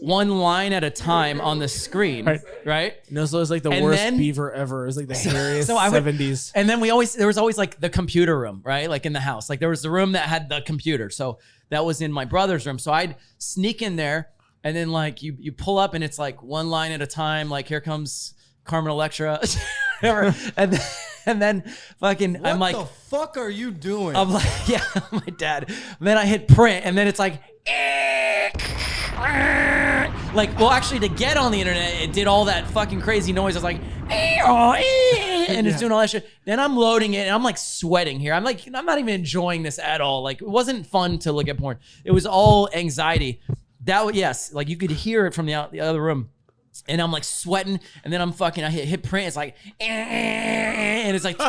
S2: one line at a time on the screen, right?
S1: No, so it was like the
S2: And
S1: worst
S2: then-
S1: beaver ever. It was like the hairiest
S2: So I would-
S1: 70s.
S2: And then there was always like the computer room, right? Like in the house. Like there was the room that had the computer. So that was in my brother's room. So I'd sneak in there and then like you pull up and it's like one line at a time. Like here comes Carmen Electra, whatever. And then fucking I'm like,
S5: what the fuck are you doing?
S2: I'm like, yeah, my dad. And then I hit print and then it's like, like, well, actually, to get on the internet, it did all that fucking crazy noise. I was like, and it's doing all that shit. Then I'm loading it, and I'm like sweating here. I'm not even enjoying this at all. Like, it wasn't fun to look at porn. It was all anxiety. Yes, like you could hear it from the other room. And I'm like sweating, and then I hit print. It's like, and it's like,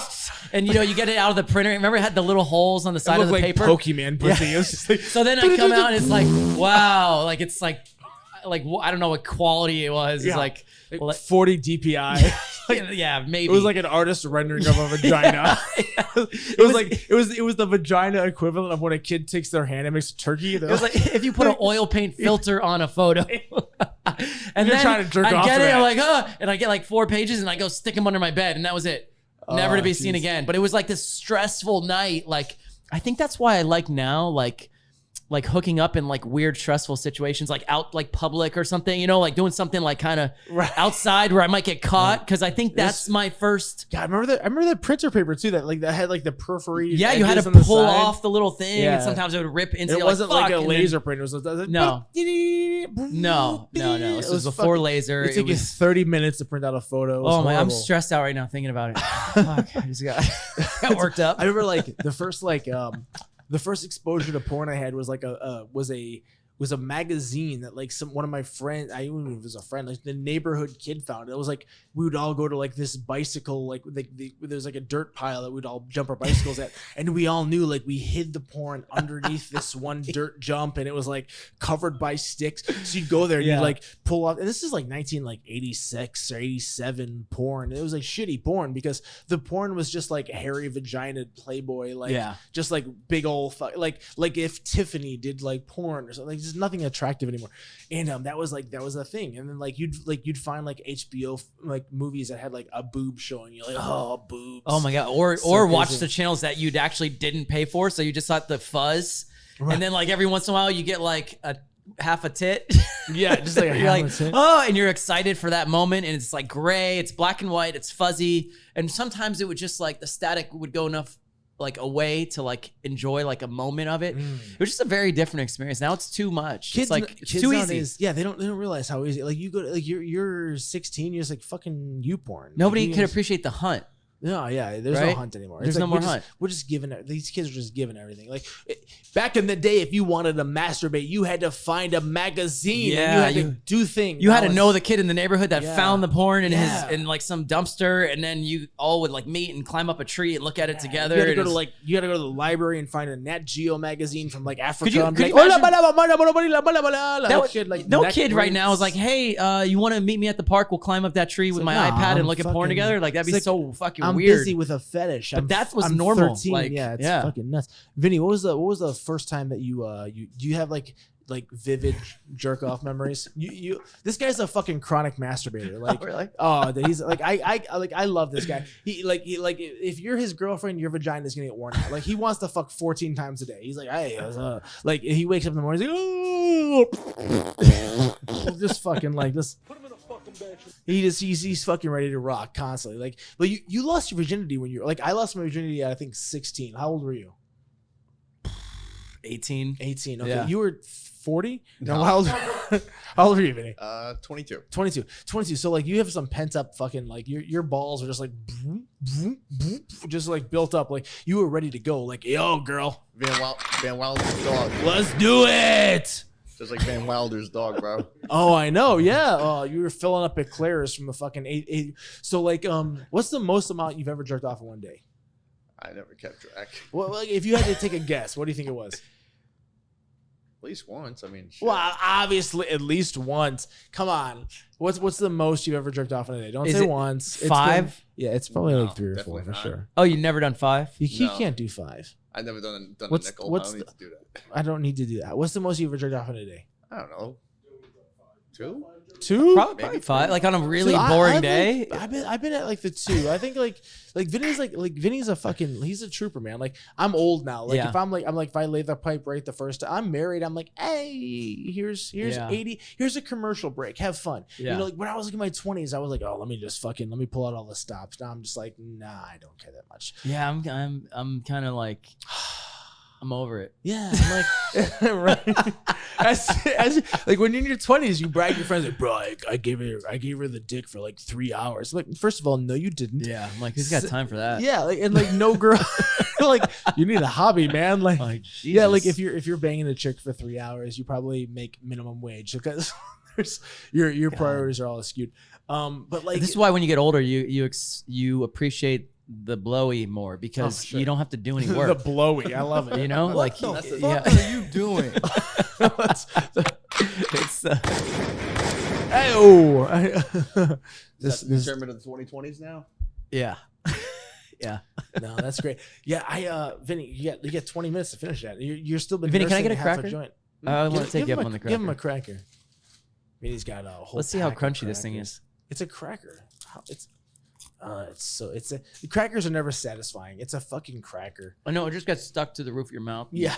S2: and you get it out of the printer. Remember, it had the little holes on the side of the
S1: like
S2: paper.
S1: Pokemon pussy. It was just like,
S2: So then I come out, and it's like, wow, like it's like I don't know what quality it was. It's like
S1: 40 DPI.
S2: yeah, maybe
S1: It was like an artist rendering of a vagina. It was the vagina equivalent of when a kid takes their hand and makes a turkey.
S2: it was like if you put an oil paint filter on a photo. And
S1: You're
S2: then
S1: trying to jerk
S2: I
S1: off
S2: get
S1: to
S2: it,
S1: that.
S2: I'm like, and I get like 4 pages, and I go stick them under my bed, and that was it. Never to be seen
S1: jeez.
S2: again. But it was like this stressful night. Like I think that's why I like now, like hooking up in like weird stressful situations, like out like public or something, like doing something like kind of outside where I might get caught, because I think that's my first.
S1: God, I remember that printer paper too. That had like the perforated.
S2: Yeah, you had
S1: edges
S2: to
S1: on the
S2: pull
S1: side.
S2: off the little thing,
S1: Yeah.
S2: and sometimes it would rip into.
S1: It
S2: you're
S1: wasn't like a
S2: "Fuck," and
S1: laser printer. It was
S2: No. This was before laser.
S1: It took you 30 minutes to print out a photo. It was
S2: Oh my! I'm
S1: horrible.
S2: stressed out right now thinking about it. Fuck, I just got worked up.
S1: I remember like the first exposure to porn I had was like was a magazine that like one of my friends, I don't know if it was a friend, like the neighborhood kid found. It was like we would all go to like this bicycle, like there's like a dirt pile that we'd all jump our bicycles at, and we all knew like we hid the porn underneath this one dirt jump, and it was like covered by sticks. So you'd go there and you'd like pull off, and this is like 1986 or 87 porn. It was like shitty porn because the porn was just like hairy vagina Playboy, like just like big old like if Tiffany did like porn or something. Like, just nothing attractive anymore, and that was a thing. And then you'd find like HBO like movies that had like a boob showing. You're like, oh, boobs.
S2: Oh my god! Or watch the channels that you'd actually didn't pay for, so you just got the fuzz, and then like every once in a while you get like a half a tit.
S1: Yeah, just like a
S2: you're
S1: half
S2: like,
S1: a tit.
S2: oh, and you're excited for that moment, and it's like gray, it's black and white, it's fuzzy, and sometimes it would just like the static would go enough like away to like enjoy like a moment of it. It was just a very different experience. Now it's too much.
S1: Kids,
S2: It's too easy.
S1: Yeah, they don't realize how easy. Like you go to, like you're 16, you're just like fucking porn.
S2: Nobody
S1: Like,
S2: could appreciate the hunt.
S1: No, yeah, there's no
S2: Right?
S1: hunt anymore.
S2: There's
S1: It's
S2: no
S1: like
S2: more
S1: we're
S2: hunt.
S1: We're just giving these kids are just giving everything. Like back in the day, if you wanted to masturbate, you had to find a magazine.
S2: Yeah,
S1: and you had to do things.
S2: You had
S1: Now
S2: to know the kid in the neighborhood that
S1: Yeah.
S2: found the porn in
S1: Yeah.
S2: in like some dumpster, and then you all would like meet and climb up a tree and look at it together.
S1: You had to
S2: and
S1: go to
S2: it's-
S1: you had to go to the library and find a Nat Geo magazine from like Africa.
S2: you-
S1: and
S2: could
S1: be
S2: you
S1: like,
S2: imagine-
S1: that
S2: That
S1: shit, like
S2: no
S1: neck
S2: kid right now is
S1: breaks.
S2: like, hey, you want to meet me at the park? We'll climb up that tree with
S1: like,
S2: my
S1: nah,
S2: iPad and
S1: I'm
S2: look at porn
S1: fucking-
S2: together. Like that'd be
S1: it's like,
S2: so fucking
S1: I'm
S2: weird.
S1: busy with a fetish.
S2: But that was
S1: I'm
S2: normal.
S1: 13.
S2: Like,
S1: yeah, it's
S2: yeah.
S1: fucking nuts. Vinny, what was the first time that you do you have like vivid jerk off memories? You this guy's a fucking chronic masturbator. Like
S2: really?
S1: that he's like I love this guy. He if you're his girlfriend, your vagina is gonna get worn out. Like he wants to fuck 14 times a day. He's like, hey, like he wakes up in the morning, he's like, oh, just fucking like this. He's fucking ready to rock constantly. Like, but you lost your virginity when you were like, I lost my virginity at I think 16. How old were you?
S2: 18.
S1: 18. Okay,
S2: Yeah.
S1: you were 40.
S3: No.
S1: No, how old were you, Vinny?
S3: 22.
S1: 22. So like you have some pent up fucking like your balls are just like just like built up. Like you were ready to go. Like, yo, girl,
S3: Van Wilder's dog.
S1: let's do it.
S3: Just like Van Wilder's dog, bro.
S1: Oh, I know. Yeah. Oh, you were filling up eclairs from the fucking eight. So like, what's the most amount you've ever jerked off in one day?
S3: I never kept track.
S1: Well, like if you had to take a guess, what do you think it was?
S3: least once. I mean, shit.
S1: Well, obviously, at least once. Come on. What's the most you've ever jerked off in a day? Don't
S2: Is
S1: say
S2: it
S1: once.
S2: 5?
S1: Yeah, it's probably
S3: No,
S1: like 3 or 4
S3: definitely
S1: for
S3: not.
S1: sure.
S2: Oh, you never done 5?
S1: You
S3: No.
S1: can't do 5.
S3: I've never done a
S1: What's-
S3: nickel.
S1: what's
S3: I don't need
S1: the-
S3: to do that.
S1: I don't need to do that. What's the most you ever jerked off in a day?
S3: I don't know. 2?
S1: 2?
S2: Probably
S3: Maybe
S2: 5. Like on a really
S1: So
S2: boring
S1: I've
S2: day.
S1: I've been at like the 2. I think like Vinny's like Vinny's a fucking he's a trooper, man. Like I'm old now. Like
S2: Yeah.
S1: if I'm like if I lay the pipe right the first time, I'm married. I'm like, hey, here's
S2: Yeah.
S1: 80. Here's a commercial break. Have fun.
S2: Yeah.
S1: You know, like when I was like in my 20s, I was like, oh, let me pull out all the stops. Now I'm just like, nah, I don't care that much.
S2: Yeah, I'm kind of like I'm over it.
S1: Yeah, I'm like, right. As like when you're in your 20s, you brag to your friends like, bro, I gave her the dick for like 3 hours. Like, first of all, no, you didn't.
S2: Yeah, I'm like, who's got time for that?
S1: Yeah, like, and like no girl, like you need a hobby, man. Like, yeah, like if you're banging a chick for 3 hours, you probably make minimum wage because your priorities are all skewed. But like
S2: this is why when you get older, you appreciate the blowy more because
S1: sure.
S2: you don't have to do any
S1: the
S2: work.
S1: blowy, I love it.
S2: You know,
S5: What
S2: like
S5: the
S3: that's the-
S5: fuck
S2: yeah.
S5: are you doing?
S2: It's
S1: Hey, oh,
S3: This
S1: this
S3: determined of the 2020s now?
S2: yeah, yeah.
S1: no, that's great. Yeah, Vinny, you got 20 minutes to finish that. You're still been.
S2: Vinny, can I
S1: nursing
S2: get a
S1: half
S2: cracker?
S1: joint.
S2: I want
S1: Give-
S2: to take
S1: give
S2: you
S1: him
S2: up
S1: a-
S2: on the cracker.
S1: Give him a cracker. Vinny's got a whole.
S2: Let's see how
S1: pack of
S2: crunchy this thing
S1: crackers.
S2: is.
S1: It's a cracker. The crackers are never satisfying. It's a fucking cracker.
S2: Oh no, it just got stuck to the roof of your mouth.
S1: Yeah,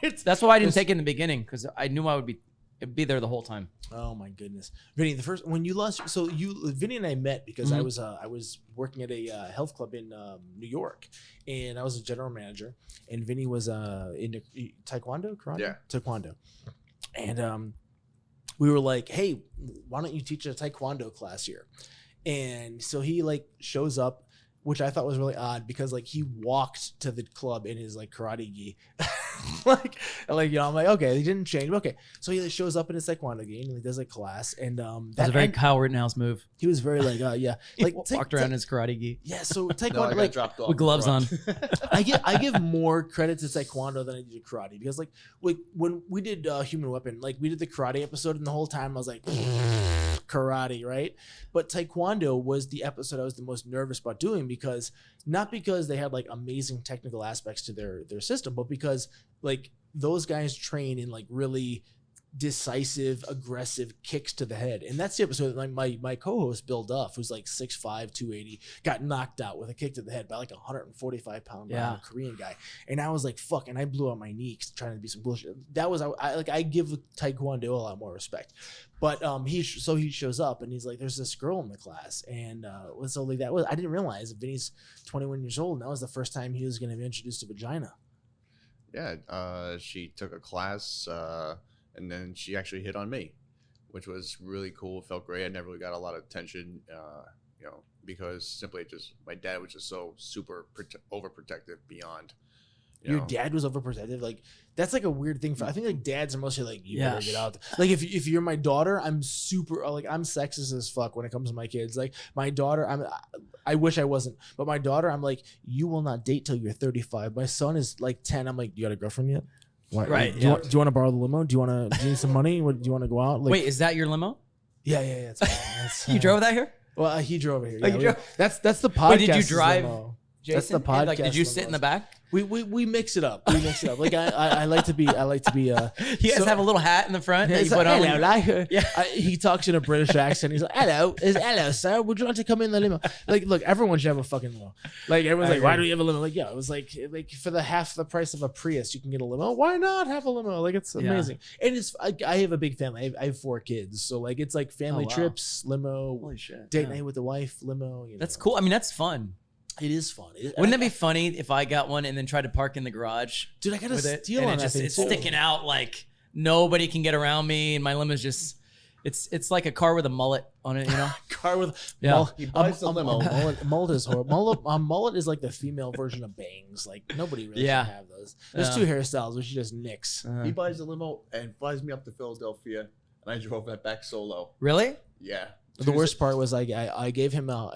S1: it's.
S2: That's why I didn't take it in the beginning because I knew it'd be there the whole time.
S1: Oh my goodness, Vinny! The first when you lost, so Vinny and I met because
S2: Mhm.
S1: I was working at a health club in New York, and I was a general manager, and Vinny was in taekwondo, karate,
S3: Yeah.
S1: taekwondo, and we were like, hey, why don't you teach a taekwondo class here? And so he like shows up, which I thought was really odd because like he walked to the club in his like karate gi. like you know, I'm like, okay, he didn't change. Okay. So he like, shows up in his taekwondo gi and he does a class and
S2: That's a very Kyle Rittenhouse move.
S1: he was very like yeah.
S2: He
S1: Like
S2: walked around in his karate gi
S1: yeah, so
S3: No, I
S1: taekwondo
S3: got
S1: like
S3: dropped off
S2: with gloves on.
S1: I give more credit to taekwondo than I do to karate because like when we did Human Weapon, like we did the karate episode and the whole time I was like karate, right? But taekwondo was the episode I was the most nervous about doing because not because they had like amazing technical aspects to their system, but because like those guys train in like really decisive, aggressive kicks to the head. And that's the episode that like my co-host Bill Duff, who's like 6'5", 280, got knocked out with a kick to the head by like a 145-pound
S2: Yeah.
S1: Korean guy. And I was like, fuck, and I blew out my knee trying to be some bullshit. That was I give Taekwondo a lot more respect. But he shows up and he's like, there's this girl in the class. And so like that was I didn't realize that Vinny's 21 years old and that was the first time he was gonna be introduced to vagina.
S3: Yeah, she took a class, and then she actually hit on me, which was really cool. Felt great. I never really got a lot of attention, because simply just my dad was just so super overprotective beyond.
S1: Your
S3: know.
S1: dad was overprotective. Like that's like a weird thing for. I think like dads are mostly like you
S2: Yeah.
S1: better get out. Like if you're my daughter, I'm super like I'm sexist as fuck when it comes to my kids. Like my daughter, I wish I wasn't, but my daughter, I'm like you will not date till you're 35. My son is like 10. I'm like, you got a girlfriend yet?
S2: Right,
S1: Do
S2: yeah.
S1: you want to borrow the limo? Do you need some money? Do you want to go out? Like,
S2: Wait, is that your limo?
S1: yeah. It's fine. That's,
S2: You drove that here?
S1: Well, he drove here.
S2: Oh,
S1: Yeah,
S2: you drove-
S1: that's the podcast.
S2: Wait, did you drive?
S1: limo.
S2: Jason?
S1: That's the
S2: And, like,
S1: podcast
S2: did you sit in the back?
S1: We mix it up. Like I like to be.
S2: You guys
S1: So-
S2: have a little hat in the front that you
S1: He's
S2: put
S1: like,
S2: on.
S1: hello, like,
S2: Yeah.
S1: he talks in a British accent. He's like, hello, sir. Would you like to come in the limo? Like, look, everyone should have a fucking limo. Like, everyone's
S2: I
S1: like, why do
S2: agree.
S1: we have a limo? Like, yeah, it was like for the half the price of a Prius, you can get a limo. Why not have a limo? Like, it's
S2: Yeah.
S1: amazing. And it's I have a big family. I have 4 kids, so like, it's like family
S2: Oh, wow.
S1: trips, limo,
S2: Holy shit.
S1: date
S2: yeah.
S1: night with the wife, limo. You know.
S2: That's cool. I mean, that's fun.
S1: It is fun.
S2: Wouldn't that be funny if I got one and then tried to park in the garage
S1: dude? I got a
S2: with it
S1: steal
S2: and
S1: on
S2: it
S1: that
S2: just
S1: thing
S2: it's
S1: too.
S2: sticking out like nobody can get around me and my limo's just it's like a car with a mullet on it, you know?
S1: Car with
S2: Yeah.
S3: He buys the limo.
S1: Mullet is horrible. Mullet is like the female version of bangs. Like nobody really
S2: Yeah.
S1: should have those. There's
S2: Yeah.
S1: 2 hairstyles, which she just nicks.
S3: He buys the limo and flies me up to Philadelphia, and I drove that back solo.
S2: Really?
S3: Yeah.
S1: The worst part was I gave him a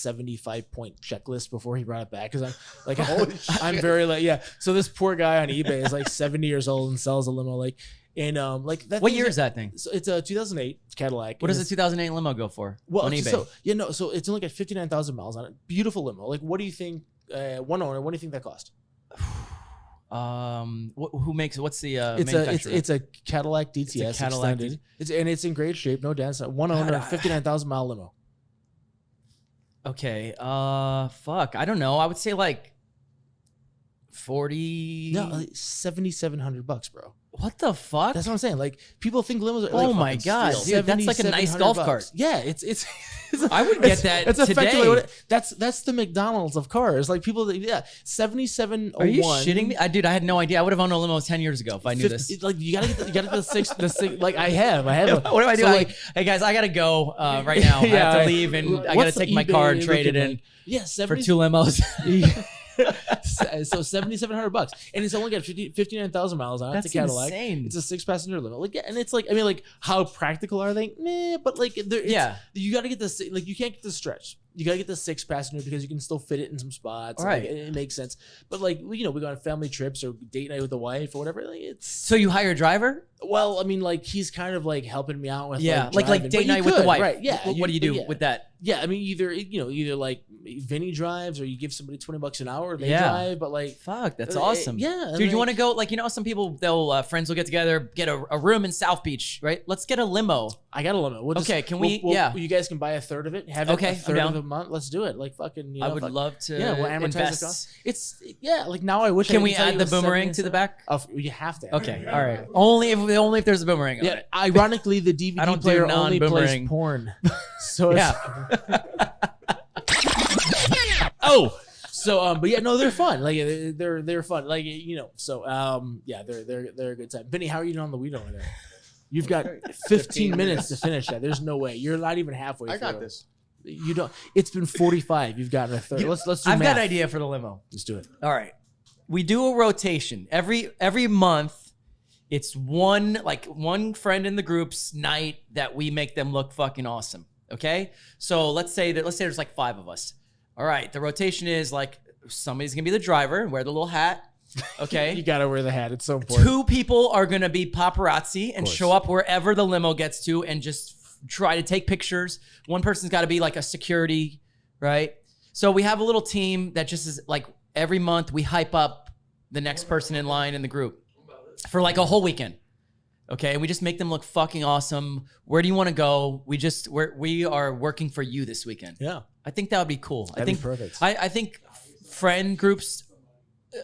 S1: 75-point checklist before he brought it back because I'm like
S3: Holy shit.
S1: I'm very like yeah. So this poor guy on eBay is like 70 years old and sells a limo like And like that.
S2: What year is that thing?
S1: So it's a 2008 Cadillac.
S2: What does a 2008 limo go for on eBay?
S1: So it's only got 59,000 miles on it. Beautiful limo. Like, what do you think? One owner. What do you think that cost?
S2: Who makes it? What's the manufacturer?
S1: It's a Cadillac DTS.
S2: It's a Cadillac
S1: extended. It's in great shape, no dents. One owner, 59,000 mile limo.
S2: Okay. Fuck. I don't know. I would say like 40.
S1: No, like $7,700, bro.
S2: What the fuck?
S1: That's what I'm saying. Like, people think limos are.
S2: Oh
S1: like,
S2: my god, dude, that's like a nice golf cart.
S1: Yeah, it's
S2: I would get that
S1: That's
S2: today.
S1: effectively what that's the McDonald's of cars. Like, people, 7701.
S2: Are you shitting me? Dude, I had no idea. I would have owned a limo 10 years ago if I knew this.
S1: Like, you gotta get the six. Like, I have.
S2: What do I do?
S1: So, like,
S2: hey guys, I gotta go right now. I have to leave, and I gotta take my car and trade it in.
S1: Yeah,
S2: for 2 limos.
S1: So $7,700, and it's only got 59,000 miles on it. It's a Cadillac.
S2: Insane.
S1: It's a 6-passenger limo. Like, yeah, and it's like, I mean, like, how practical are they? Meh, but like, you got to get this. Like, you can't get the stretch. You got to get the 6-passenger because you can still fit it in some spots.
S2: Right.
S1: Like, it makes sense. But like, we go on family trips or date night with the wife or whatever. Like, it's
S2: so you hire a driver?
S1: Well, I mean, like, he's kind of like helping me out with
S2: like date night with the wife.
S1: Right? Yeah.
S2: What do you do with that?
S1: Yeah, I mean, either like Vinny drives or you give somebody $20 an hour. They drive, but like,
S2: fuck, that's awesome.
S1: Yeah,
S2: dude, you want to go? Like, some people friends will get together, get a room in South Beach, right? Let's get a limo.
S1: I got a limo. You guys can buy a third of it. Have it a third of the month. Let's do it. Like, fucking.
S2: I would love to.
S1: Yeah, we'll amortize
S2: invest.
S1: the cost. It's like, now I wish.
S2: Can we add the boomerang to the back?
S1: You have to.
S2: Okay, all right. Only if there's a boomerang. On it.
S1: Ironically, the DVD player only plays porn. So yeah. But yeah, no, they're fun. Like, they're fun. Like, so yeah, they're a good time. Vinny, how are you doing on the weed over there? You've got 15 minutes to finish that. There's no way. You're not even halfway through.
S3: I got this.
S1: You don't. It's been 45. You've gotten a third. Let's do
S2: I've
S1: math.
S2: got an idea for the limo.
S1: Let's do it.
S2: All right. We do a rotation every month. It's one friend in the group's night that we make them look fucking awesome. Okay? So let's say there's like 5 of us. All right. The rotation is like somebody's going to be the driver, wear the little hat. Okay?
S1: You got to wear the hat. It's so important.
S2: 2 people are going to be paparazzi and show up wherever the limo gets to and just try to take pictures. One person's got to be like a security, right? So we have a little team that just is like every month we hype up the next person in line in the group for like a whole weekend. Okay, and we just make them look fucking awesome. Where do you want to go? We are working for you this weekend.
S1: Yeah,
S2: I think that would be cool.
S1: That'd be perfect.
S2: I think friend groups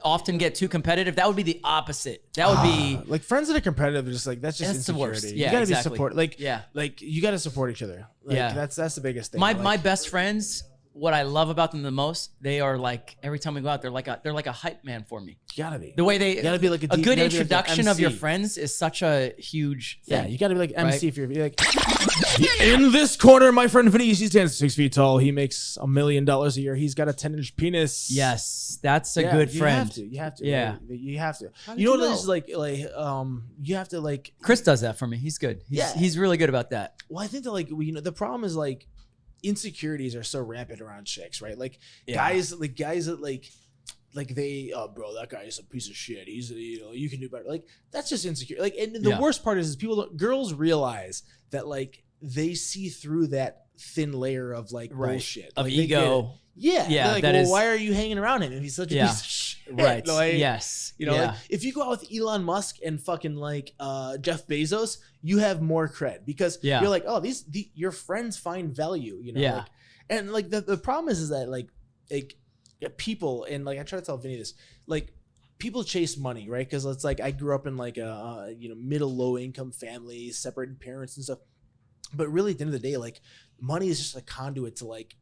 S2: often get too competitive. That would be the opposite. That would be
S1: like friends that are competitive. Are just like that's just
S2: the
S1: insecurity.
S2: worst. Yeah,
S1: you gotta
S2: exactly.
S1: be support. Like you gotta support each other. Like,
S2: yeah,
S1: that's the biggest thing.
S2: My best friends. What I love about them the most, they are like every time we go out, they're like a hype man for me.
S1: You gotta be.
S2: The way they
S1: you gotta be like
S2: a good introduction of your friends is such a huge thing.
S1: Yeah, you gotta be like MC if you're like in this corner. My friend Vinny, he stands 6 feet tall. He makes $1 million a year. He's got a 10-inch penis.
S2: Yes, that's a good friend.
S1: You have to.
S2: Yeah,
S1: you have to. You know what this is like? You have to like.
S2: Chris does that for me. He's good. He's really good about that.
S1: Well, I think that the problem is like. Insecurities are so rampant around chicks, right? Like guys that like they, oh bro, that guy is a piece of shit. He's you can do better. Like that's just insecure. Like, and the worst part is girls realize that like they see through that thin layer of like bullshit
S2: of
S1: like,
S2: ego.
S1: Yeah, like, why are you hanging around him if he's such a piece of shit?
S2: Right.
S1: Like,
S2: yes.
S1: Like if you go out with Elon Musk and fucking like Jeff Bezos, you have more cred because you're like, oh, your friends find value, like, and like the problem is that like people, and like I try to tell Vinny this, like people chase money, right? Because it's like I grew up in like a middle low income family, separated parents and stuff, but really at the end of the day, like money is just a conduit to like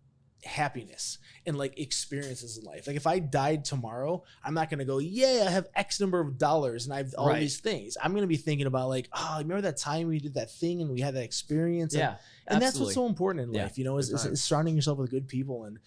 S1: happiness and like experiences in life. Like if I died tomorrow, I'm not gonna go, I have X number of dollars and I have all these things. I'm gonna be thinking about like, oh, remember that time we did that thing and we had that experience. And that's what's so important in life, is surrounding yourself with good people and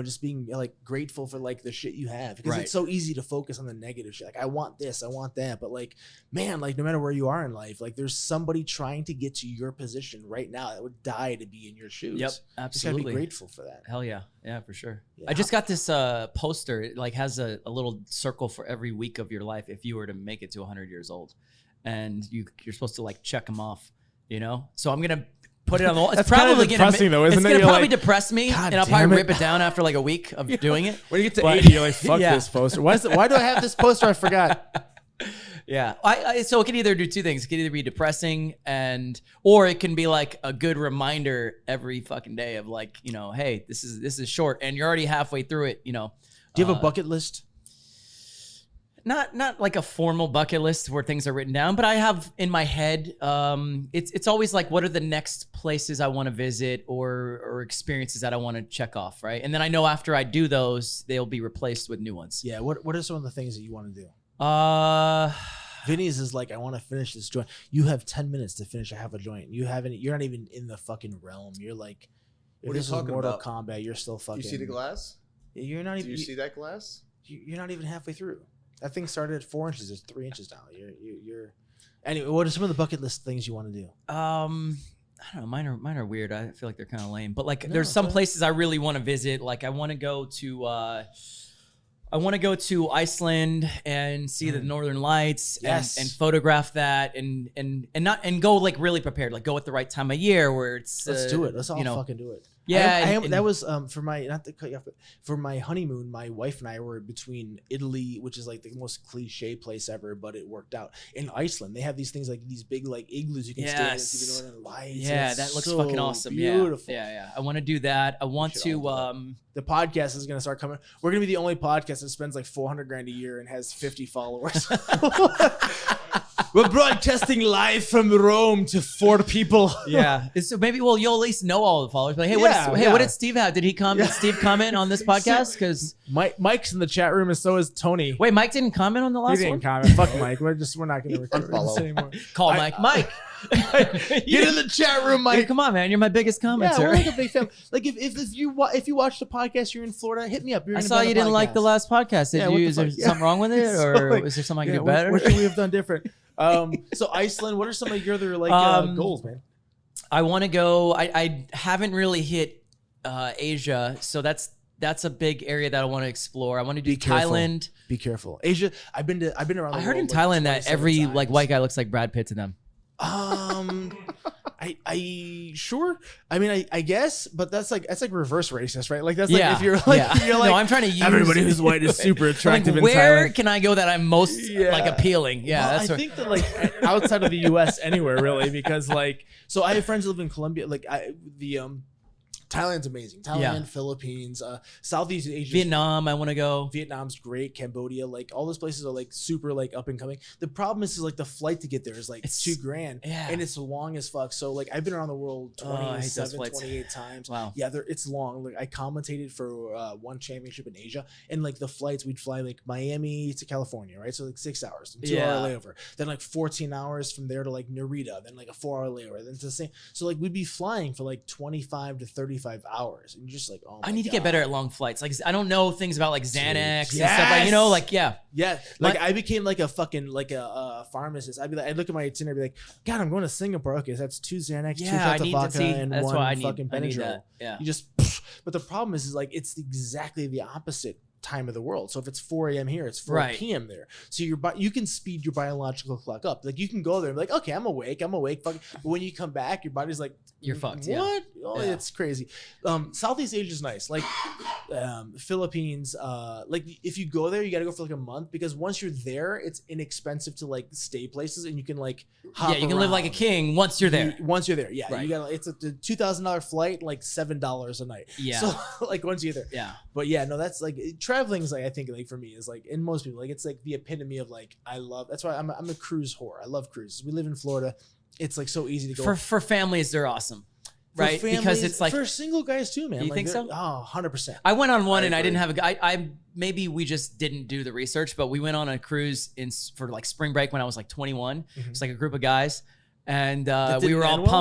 S1: just being like grateful for like the shit you have, because it's so easy to focus on the negative shit. Like I want this, I want that, but like, man, like no matter where you are in life, like there's somebody trying to get to your position right now that would die to be in your shoes.
S2: Yep, absolutely.
S1: Just gotta be grateful for that.
S2: Hell yeah, for sure. I just got this poster. It like has a little circle for every week of your life if you were to make it to 100 years old. and you're supposed to like check them off, you know. So I'm gonna put it on the wall. It's
S1: That's kinda
S2: probably
S1: depressing, though, isn't
S2: it's
S1: it?
S2: gonna
S1: You're
S2: probably
S1: like,
S2: depress me,
S1: God
S2: and I'll
S1: damn
S2: probably
S1: it.
S2: rip it down after like a week of doing it.
S1: When you get to
S2: But-
S1: 80, you're like, fuck
S2: Yeah.
S1: this poster. Why do I have this poster? I forgot.
S2: Yeah, so it can either do two things. It can either be depressing or it can be like a good reminder every fucking day of like, you know, hey, this is short, and you're already halfway through it. You know,
S1: Do you have a bucket list?
S2: not like a formal bucket list where things are written down, but I have in my head. It's always like, what are the next places I want to visit or experiences that I want to check off, right? And then I know after I do those, they'll be replaced with new ones.
S1: Yeah. What are some of the things that you want to do? Vinny's is like, I want to finish this joint. You have 10 minutes to finish a half a joint. You're not even in the fucking realm. You're like, if
S3: What are you
S1: this is
S3: talking
S1: Mortal
S3: about?
S1: Kombat, you're still fucking.
S3: You see the glass?
S1: You're not
S3: Do
S1: even.
S3: you see that glass?
S1: You're not even halfway through. That thing started at 4 inches. It's 3 inches now. You're. Anyway, what are some of the bucket list things you want to do?
S2: I don't know. Mine are weird. I feel like they're kind of lame. But like,
S1: No,
S2: there's some
S1: okay.
S2: places I really want to visit. Like, I want to go to Iceland and see the Northern Lights
S1: Yes.
S2: and photograph that and go like really prepared. Like, go at the right time of year where it's
S1: Let's do it. Let's all
S2: you know,
S1: fucking do it.
S2: Yeah,
S1: that was for my, not to cut you off, but for my honeymoon, my wife and I were between Italy, which is like the most cliche place ever, but it worked out. In Iceland, they have these things like these big like igloos you can stay in and see the Northern Lights.
S2: Yeah,
S1: It's
S2: that looks
S1: so
S2: fucking awesome.
S1: Beautiful.
S2: Yeah. I want to do that. I want
S1: should
S2: to
S1: all do The podcast is gonna start coming. We're gonna be the only podcast that spends like $400,000 a year and has 50 followers. We're broadcasting live from Rome to 4 people.
S2: yeah. So maybe you'll at least know all the followers. Like, hey,
S1: Yeah,
S2: what did Steve have? Did he come? Did Steve comment on this podcast? Because
S1: Mike's in the chat room, and so is Tony.
S2: wait, Mike didn't comment on the
S1: He
S2: last
S1: didn't
S2: one.
S1: comment. Fuck Mike. We're not gonna record this
S3: Unfollow.
S1: anymore.
S2: Call
S1: I-
S2: Mike.
S1: Get in the chat room,
S2: Mike,
S1: Mike.
S2: come on, man. You're my biggest
S1: Yeah,
S2: commenter.
S1: we're like a big family. Like if you watch the podcast, you're in Florida, hit me up. You're
S2: I
S1: gonna
S2: saw
S1: be on
S2: you
S1: the
S2: didn't like the
S1: podcast.
S2: last podcast.
S1: Yeah, what the
S2: Is there
S1: fuck? Yeah.
S2: something wrong with it,
S1: So,
S2: or
S1: like,
S2: is there something I
S1: Yeah,
S2: can do better?
S1: what should we have done different? So Iceland, what are some of your other goals, man?
S2: I want to go. I haven't really hit Asia, so that's a big area that I want to explore. I want to do
S1: Be careful.
S2: Thailand.
S1: Be careful. Asia, I've been around the
S2: I heard in
S1: world, like,
S2: Thailand that
S1: 27
S2: every
S1: times.
S2: like white guy looks like Brad Pitt to them.
S1: I sure. I mean, I guess, but that's like reverse racist, right? Like that's like
S2: Yeah,
S1: if you're like
S2: yeah.
S1: you're like
S2: No, I'm trying to use
S1: everybody who's white is super
S2: Like,
S1: attractive in
S2: where
S1: Thailand.
S2: can I go that I'm most
S1: Yeah.
S2: like appealing? Yeah,
S1: Well,
S2: that's
S1: I
S2: where,
S1: think that like outside of the U.S. anywhere really, because like so I have friends who live in Colombia. Like Thailand's amazing. Thailand,
S2: Yeah.
S1: Philippines, Southeast Asia.
S2: Vietnam. I want to go.
S1: Vietnam's great. Cambodia, like all those places are like super like up and coming. The problem is like the flight to get there is like
S2: It's-
S1: $2,000,
S2: yeah.
S1: and it's long as fuck. So like I've been around the world
S2: Oh, I hate those
S1: 27,
S2: flights.
S1: 28 times.
S2: Wow.
S1: Yeah, it's long. Like I commentated for one championship in Asia, and like the flights we'd fly like Miami to California, right? So like 6 hours, 2-hour layover, then like 14 hours from there to like Narita, then like a 4-hour layover, then to the same. So like we'd be flying for like 25 to 35 hours, and you're just like, oh,
S2: I
S1: my
S2: need to get
S1: God.
S2: better at long flights. Like I don't know things about like Xanax and stuff.
S1: Yes!
S2: Like, you know, like yeah.
S1: Yeah, like I became like a fucking like a pharmacist. I'd be like, I'd look at my itinerary, I'd be like, God, I'm going to Singapore. Okay, so that's 2 Xanax, 2
S2: Yeah, I
S1: shots of
S2: need to
S1: vodka,
S2: see.
S1: and
S2: That's
S1: 1
S2: why I need.
S1: fucking
S2: I need
S1: Benadryl.
S2: that. Yeah.
S1: You just, but the problem is like it's exactly the opposite time of the world. So if it's 4 a.m. here, it's 4
S2: Right.
S1: p.m. there. So you can speed your biological clock up. Like you can go there and be like, okay, I'm awake. Fuck. But when you come back, your body's like,
S2: You're fucked,
S1: What?
S2: yeah.
S1: Oh,
S2: Yeah.
S1: it's crazy. Southeast Asia is nice. Like Philippines. Like if you go there, you got to go for like a month because once you're there, it's inexpensive to like stay places and you can like hop
S2: Yeah, you can live like a
S1: around.
S2: king once you're there.
S1: Once you're there, yeah,
S2: Right.
S1: you got it's a $2,000 flight, like $7 a night.
S2: Yeah.
S1: So like once you're there,
S2: Yeah.
S1: but yeah, no, that's like traveling is like I think like for me is like and most people like it's like the epitome of like I love. That's why I'm a cruise whore. I love cruises. We live in Florida. It's like so easy to go
S2: For families, they're awesome,
S1: For
S2: right? Because
S1: families,
S2: it's like
S1: for single guys too, man.
S2: You
S1: Like,
S2: think
S1: they're-
S2: so?
S1: Oh, 100%.
S2: I went on one
S3: I
S2: and I
S3: agree.
S2: didn't have a guy. I maybe we just didn't do the research, but we went on a cruise for like spring break when I was like 21. It was like a group of guys. And we
S1: didn't
S2: were all
S1: end well?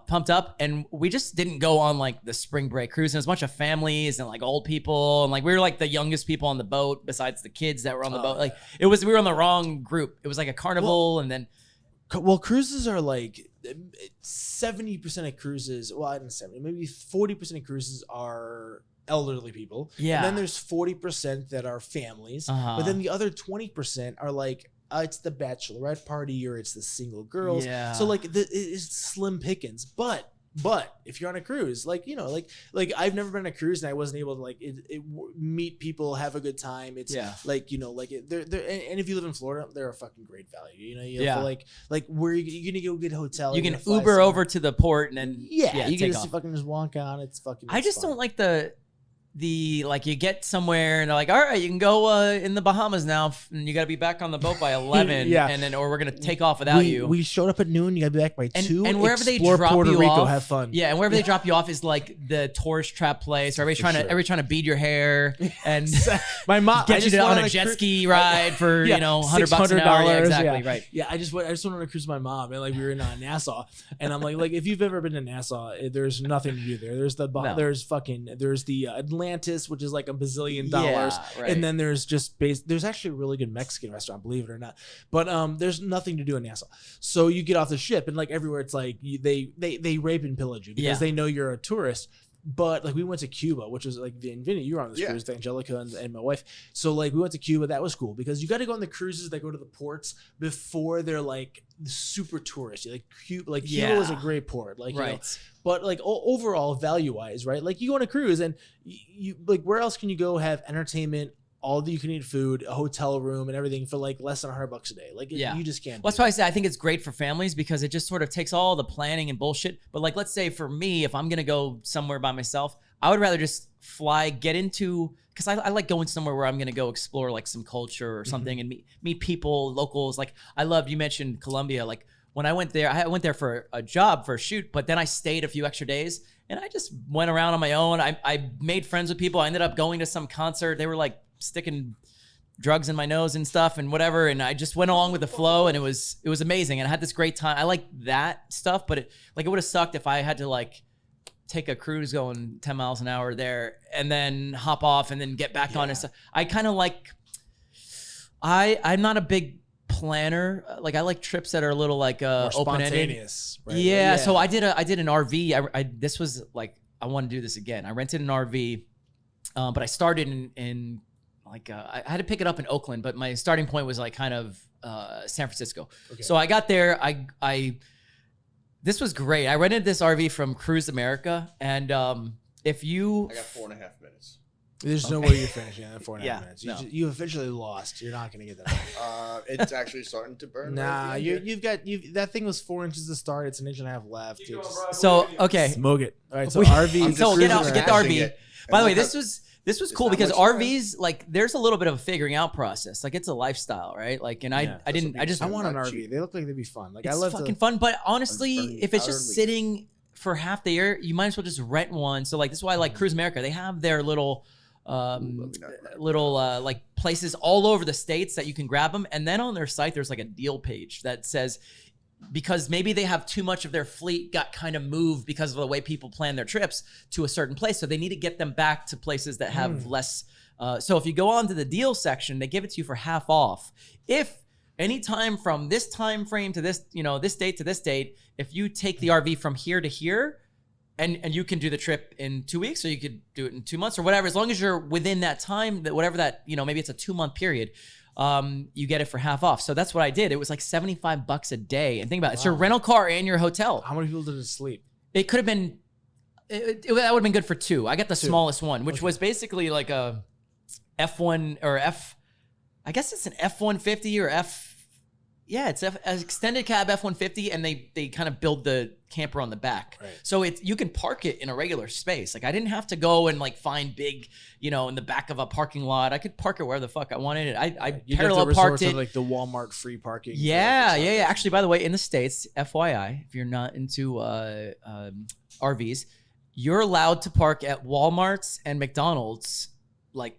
S2: pumped up, and we just didn't go on like the spring break cruise. And it was a bunch of families and like old people, and like we were like the youngest people on the boat besides the kids that were on the boat. Like we were on the wrong group. It was like a carnival, and then
S1: Well, cruises are like 70% of cruises. Well, I didn't 70, maybe 40% of cruises are elderly people.
S2: Yeah.
S1: And then there's 40% that are families.
S2: Uh-huh.
S1: But then the other 20% are like it's the bachelorette party or it's the single girls.
S2: Yeah.
S1: So like it's slim pickings, but if you're on a cruise, like I've never been on a cruise and I wasn't able to like meet people, have a good time. It's like they're and if you live in Florida, they're a fucking great value. You feel like where you're gonna go get a hotel.
S2: You can Uber over to the port and then
S1: you can
S2: just
S1: fucking just walk on. It's fucking.
S2: I just
S1: fun.
S2: don't like the like you get somewhere and they're like, all right, you can go in the Bahamas now, and you got to be back on the boat by 11, and then or we're gonna take off without you.
S1: We showed up at noon. You got to be back by 2.
S2: And wherever they
S1: explore
S2: drop
S1: Puerto
S2: you
S1: Rico,
S2: off,
S1: have fun.
S2: Yeah, and wherever they drop you off is like the tourist trap place, or everybody's trying to bead your hair and
S1: my mom
S2: get you on a jet ski ride for $100 an hour. Yeah, exactly, right.
S1: Yeah, I just went on a cruise with my mom, and like we were in Nassau, and I'm like if you've ever been to Nassau, there's nothing to do there. There's the Atlantis, which is like a bazillion dollars.
S2: Right.
S1: And then there's there's actually a really good Mexican restaurant, believe it or not. But there's nothing to do in Nassau. So you get off the ship and like everywhere it's like they rape and pillage you because they know you're a tourist. But like we went to Cuba, which was like Vinny, you were on this cruise with Angelica and my wife. So like we went to Cuba. That was cool because you got to go on the cruises that go to the ports before they're like super touristy. Like Cuba was a great port. Like but like overall value wise, right? Like you go on a cruise and you like where else can you go have entertainment, all the you can eat food, a hotel room, and everything for like less than $100 a day. Like you just can't.
S2: Well, that's why I say I think it's great for families because it just sort of takes all the planning and bullshit. But like, let's say for me, if I'm gonna go somewhere by myself, I would rather just fly, get into because I like going somewhere where I'm gonna go explore like some culture or something and meet people, locals. Like you mentioned Colombia. Like when I went there for a job for a shoot, but then I stayed a few extra days. And I just went around on my own. I made friends with people. I ended up going to some concert. They were like sticking drugs in my nose and stuff and whatever. And I just went along with the flow and it was amazing. And I had this great time. I like that stuff, but it would have sucked if I had to like take a cruise going 10 miles an hour there and then hop off and then get back on and stuff. I kind of like, I'm not a big planner. Like I like trips that are a little like open-ended. Right? Yeah. So I did an RV. This was like, I want to do this again. I rented an RV, but I started in like I had to pick it up in Oakland, but my starting point was like kind of San Francisco. Okay. So I got there. This was great. I rented this RV from Cruise America, and if you,
S3: I got 4.5 minutes.
S1: There's no way you're finishing in 4.5 minutes.
S2: No.
S1: You officially lost. You're not going to get that.
S3: It's actually starting to burn.
S1: Nah, you've got that thing was 4 inches to start. It's 1.5 inches left.
S2: So okay,
S1: smoke it. All right, so RV.
S2: So get the RV. By the way, this was cool because RVs like there's a little bit of a figuring out process. Like it's a lifestyle, right? Like, and I
S1: want an RV. They look like they'd be fun. Like
S2: it's
S1: I love
S2: fucking fun. But honestly, if it's just sitting for half the year, you might as well just rent one. So like this is why I like Cruise America. They have their little like places all over the states that you can grab them, and then on their site there's like a deal page that says because maybe they have too much of their fleet got kind of moved because of the way people plan their trips to a certain place, so they need to get them back to places that have less so if you go on to the deal section, they give it to you for half off if any time from this time frame to this this date to this date, if you take the RV from here to here. And you can do the trip in 2 weeks, or you could do it in 2 months or whatever. As long as you're within that time, that whatever that, maybe it's a 2-month period, you get it for half off. So that's what I did. It was like $75 a day. And think about it. It's your rental car and your hotel.
S1: How many people did it sleep?
S2: It could have been, that would have been good for 2. I got the smallest one, which was basically like a F1 or I guess it's an F-150 or it's an extended cab F-150, and they kind of build the camper on the back. Right. So you can park it in a regular space. Like I didn't have to go and like find big, in the back of a parking lot. I could park it wherever the fuck I wanted it. I parallel parked it.
S1: Like the Walmart free parking.
S2: Yeah. Actually, by the way, in the States, FYI, if you're not into RVs, you're allowed to park at Walmarts and McDonald's like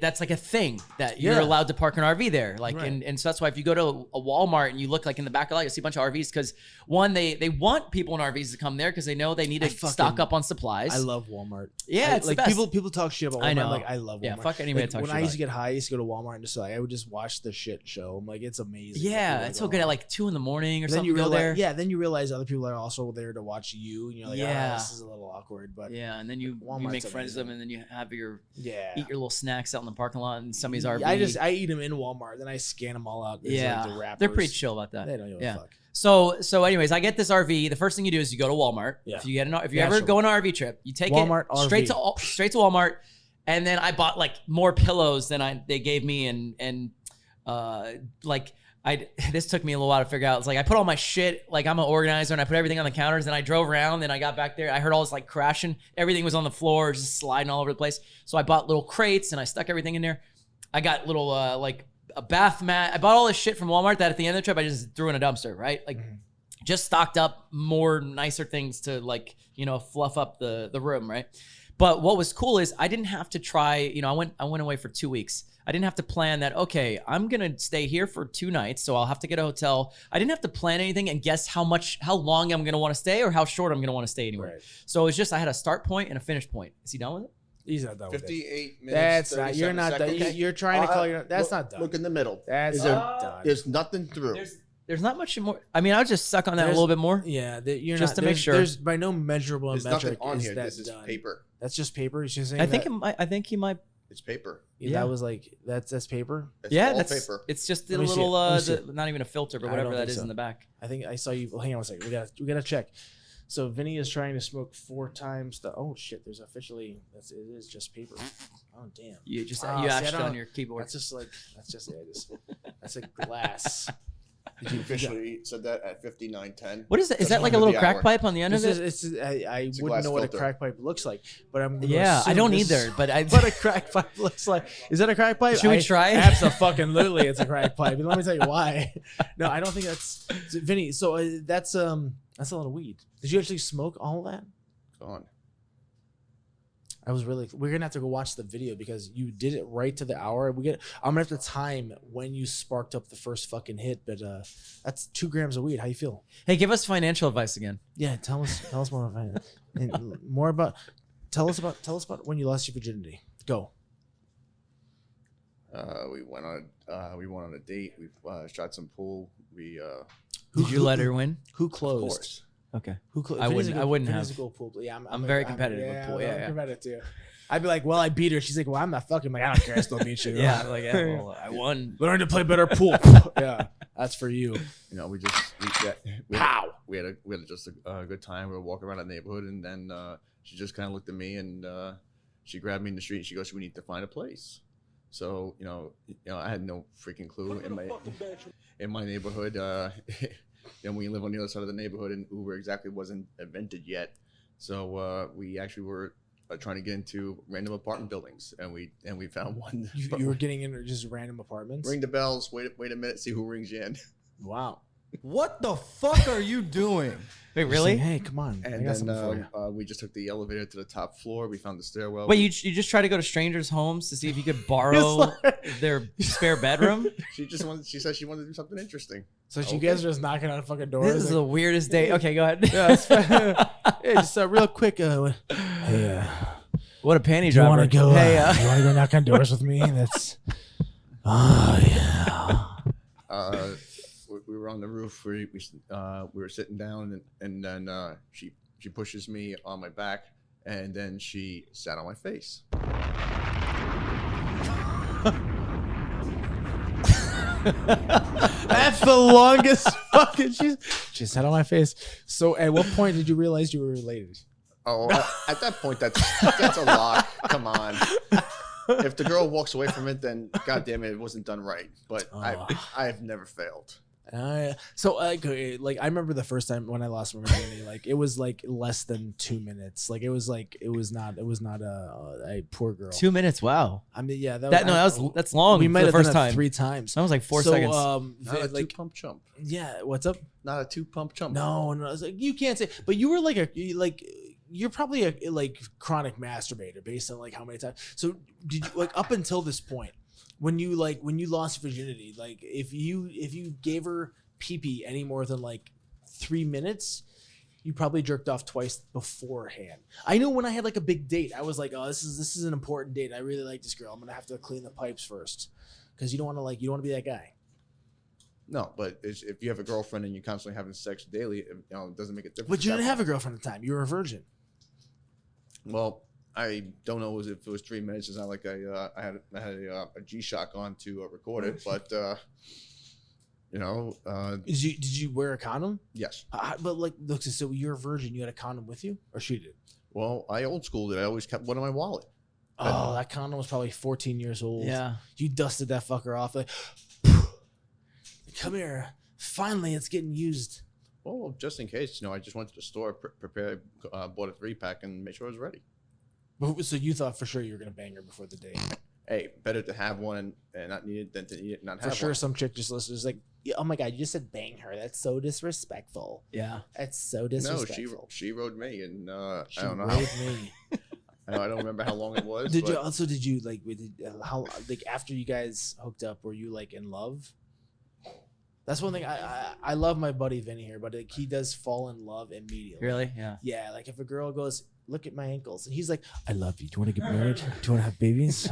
S2: that's like a thing that you're allowed to park an RV there. Like, and so that's why if you go to a Walmart and you look like in the back of the lot, you'll see a bunch of RVs because one, they want people in RVs to come there because they know they need to stock up on supplies.
S1: I love Walmart.
S2: Yeah, it's
S1: like
S2: the best.
S1: people talk shit about Walmart. I know. Like I love Walmart.
S2: Yeah, fuck anybody
S1: like,
S2: talk shit
S1: when I used to get high, I used to go to Walmart and just like I would just watch the shit show. I'm like, it's amazing.
S2: Yeah, it's so good at like 2 a.m. or something.
S1: You
S2: go there.
S1: Yeah, then you realize other people are also there to watch you, and you're like, this is a little awkward. But
S2: and then you make friends with them, and then you have your eat your little snacks snacks out in the parking lot in somebody's RV.
S1: I eat them in Walmart, then I scan them all out. There's
S2: yeah,
S1: like the wrappers.
S2: they're pretty chill about that.
S1: They don't give a fuck.
S2: So anyways, I get this RV. The first thing you do is you go to Walmart.
S1: Yeah.
S2: If you ever go on an RV trip, you take
S1: Walmart
S2: it straight
S1: RV.
S2: straight to Walmart, and then I bought like more pillows than they gave me, and like this took me a little while to figure out. It's like I put all my shit, like I'm an organizer, and I put everything on the counters. And I drove around, and I got back there. I heard all this like crashing. Everything was on the floor, just sliding all over the place. So I bought little crates, and I stuck everything in there. I got little like a bath mat. I bought all this shit from Walmart that at the end of the trip I just threw in a dumpster, right? Like just stocked up more nicer things to like, fluff up the room, right? But what was cool is I didn't have to try, I went away for 2 weeks. I didn't have to plan that, okay, I'm going to stay here for 2 nights, so I'll have to get a hotel. I didn't have to plan anything and guess how long I'm going to want to stay or how short I'm going to want to stay anywhere. Right. So it's just I had a start point and a finish point. Is he done with it?
S1: He's not done with it.
S3: 58 minutes.
S1: That's not. You're not done.
S3: Okay.
S1: You're trying to call your. That's not done.
S3: Look in the middle.
S1: That's not done.
S3: There's nothing through.
S2: There's not much more. I mean, I'll just suck on that a little bit more.
S1: Yeah, you're
S2: just
S1: not,
S2: to make sure.
S1: There's by no measurable
S3: there's
S1: metric
S3: nothing on
S1: is
S3: here.
S1: that
S3: This is
S1: done.
S3: paper.
S1: That's just paper. He's just saying.
S2: I think he might.
S3: It's paper.
S1: Yeah, that was like that's paper.
S3: It's
S2: that's
S3: paper.
S2: It's just a
S1: Let me see
S2: little not even a filter, but
S1: I
S2: whatever
S1: don't
S2: that
S1: think
S2: is
S1: so.
S2: in the back.
S1: I think I saw you. Hang on a second. We gotta check. So Vinny is trying to smoke 4 times the. Oh shit! There's officially it is just paper. Oh damn!
S2: You just
S1: Oh,
S2: you
S1: see, I
S2: ashed
S1: don't-
S2: on your keyboard.
S1: That's a glass.
S3: Did you officially said that at 59:10?
S2: What is that? Is
S3: That's
S2: that like a
S3: under
S2: little
S3: the
S2: crack
S3: hour.
S2: pipe on the end of it?
S1: I
S3: It's a
S1: wouldn't
S3: glass
S1: know what a
S3: filter.
S1: crack pipe looks like, but I'm. Gonna
S2: Yeah, I
S1: assume
S2: don't
S1: this is
S2: either. But I
S1: what a crack pipe looks like. Is that a crack pipe?
S2: Should we try it?
S1: Absolutely, it's a crack pipe. And let me tell you why. No, I don't think that's Vinny. So that's a lot of weed. Did you actually smoke all that?
S3: Gone.
S1: We're gonna have to go watch the video because you did it right to the hour. I'm gonna have to time when you sparked up the first fucking hit, but that's 2 grams of weed. How you feel?
S2: Hey, give us financial advice again.
S1: Yeah, tell us more about it. Tell us about when you lost your virginity. Go.
S3: We went on a date. We shot some pool. We
S2: Did you let her win?
S1: Who
S3: of
S1: closed?
S3: course.
S2: Okay.
S1: Who closed?
S2: I wouldn't have.
S1: A good pool. Yeah,
S2: I'm very competitive with pool.
S1: I'm
S2: Yeah.
S1: competitive too. I'd be like, well, I beat her. She's like, well, I'm not fucking. I'm like, I don't care. I still beat you.
S2: Yeah, like well, I won.
S1: Learn to play better pool. Yeah, that's for you.
S3: We had just a good time. We were walking around the neighborhood, and then she just kind of looked at me, and she grabbed me in the street. And she goes, "We need to find a place." So I had no freaking clue in my neighborhood. And we live on the other side of the neighborhood, and Uber exactly wasn't invented yet. So we actually were trying to get into random apartment buildings, and we found one.
S1: You were getting in just random apartments.
S3: Ring the bells. Wait a minute. See who rings you in.
S1: Wow.
S5: What the fuck are you doing?
S2: Wait, really?
S1: Like, hey, come on. I
S3: And
S1: got something for
S3: then
S1: you.
S3: we just took the elevator to the top floor. We found the stairwell.
S2: Wait, you just try to go to strangers' homes to see if you could borrow their spare bedroom?
S3: She said she wanted to do something interesting.
S1: So you guys are just knocking on fucking doors.
S2: This is the weirdest day. Okay, go ahead.
S1: Yeah, it's hey, just real quick. Hey,
S2: What a panty
S1: you
S2: dropper.
S1: want to go?
S2: Hey,
S1: you want to go knock on doors with me? That's. Oh yeah.
S3: We were on the roof. We were sitting down, and then she pushes me on my back, and then she sat on my face.
S1: That's the longest fucking. She sat on my face. So, at what point did you realize you were related?
S3: Oh, at that point, that's a lock. Come on. If the girl walks away from it, then goddamn it wasn't done right. But I have never failed.
S1: So I remember the first time when I lost my virginity, like it was like less than 2 minutes. Like it was not a poor girl.
S2: 2 minutes. Wow.
S1: I mean, yeah,
S2: That's long.
S1: we
S2: for
S1: might
S2: the
S1: have
S2: first
S1: done it
S2: time.
S1: 3 times.
S2: That was like 4
S1: So,
S2: seconds.
S3: Not a two-pump chump.
S1: Yeah, what's up?
S3: Not a two-pump chump.
S1: No, it's like, you can't say. But you were you're probably a like chronic masturbator based on like how many times. So did you like up until this point when you lost virginity, like if you gave her pee-pee any more than like 3 minutes, you probably jerked off twice beforehand. I know when I had like a big date, I was like, oh, this is an important date. I really like this girl. I'm gonna have to clean the pipes first because you don't want to be that guy.
S3: No, but if you have a girlfriend and you're constantly having sex daily, it doesn't make a difference.
S1: But you didn't have a girlfriend at the time. You were a virgin.
S3: Well, I don't know if it was 3 minutes. It's not like I had a G-Shock on to record it, but
S1: Did you wear a condom?
S3: yes.
S1: But like, look, so you're a virgin. You had a condom with you, or she did?
S3: Well, I old schooled it. I always kept one in my wallet.
S1: Oh, that condom was probably 14 years old.
S2: Yeah.
S1: You dusted that fucker off. Like, come here. Finally, it's getting used.
S3: Well, just in case, I just went to the store, prepared, bought a 3-pack, and made sure I was ready.
S1: So you thought for sure you were gonna bang her before the date?
S3: Hey, better to have one and not need it than to need it and not have
S1: For sure,
S3: one.
S1: some chick just listens like, oh my god, you just said bang her. That's so disrespectful.
S2: Yeah.
S1: That's so
S3: No,
S1: disrespectful.
S3: she rode me, and I
S1: She
S3: don't know.
S1: rode me.
S3: I don't remember how long it was.
S1: Did
S3: but
S1: you like how like after you guys hooked up, were you like in love? That's one thing I love my buddy Vinny here, but like, he does fall in love immediately.
S2: Really? Yeah.
S1: Yeah, like if a girl goes, look at my ankles, and he's like, I love you. Do you want to get married? Do you want to have babies?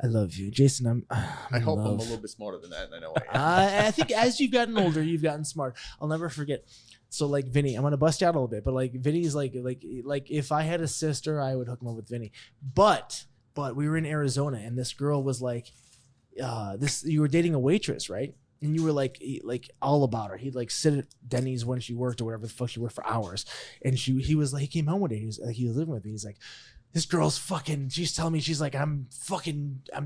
S1: I love you, Jason.
S3: I hope I'm a little bit smarter than that, and I know I am.
S1: I think as you've gotten older, you've gotten smart. I'll never forget. So like Vinny, I'm gonna bust you out a little bit, but like Vinny's like if I had a sister, I would hook him up with Vinny. But we were in Arizona, and this girl was like, you were dating a waitress, right? And you were like all about her. He'd like sit at Denny's when she worked or whatever the fuck she worked for hours. And he was like, he came home one day. He was living with me. He's like, this girl's fucking. She's telling me she's like, I'm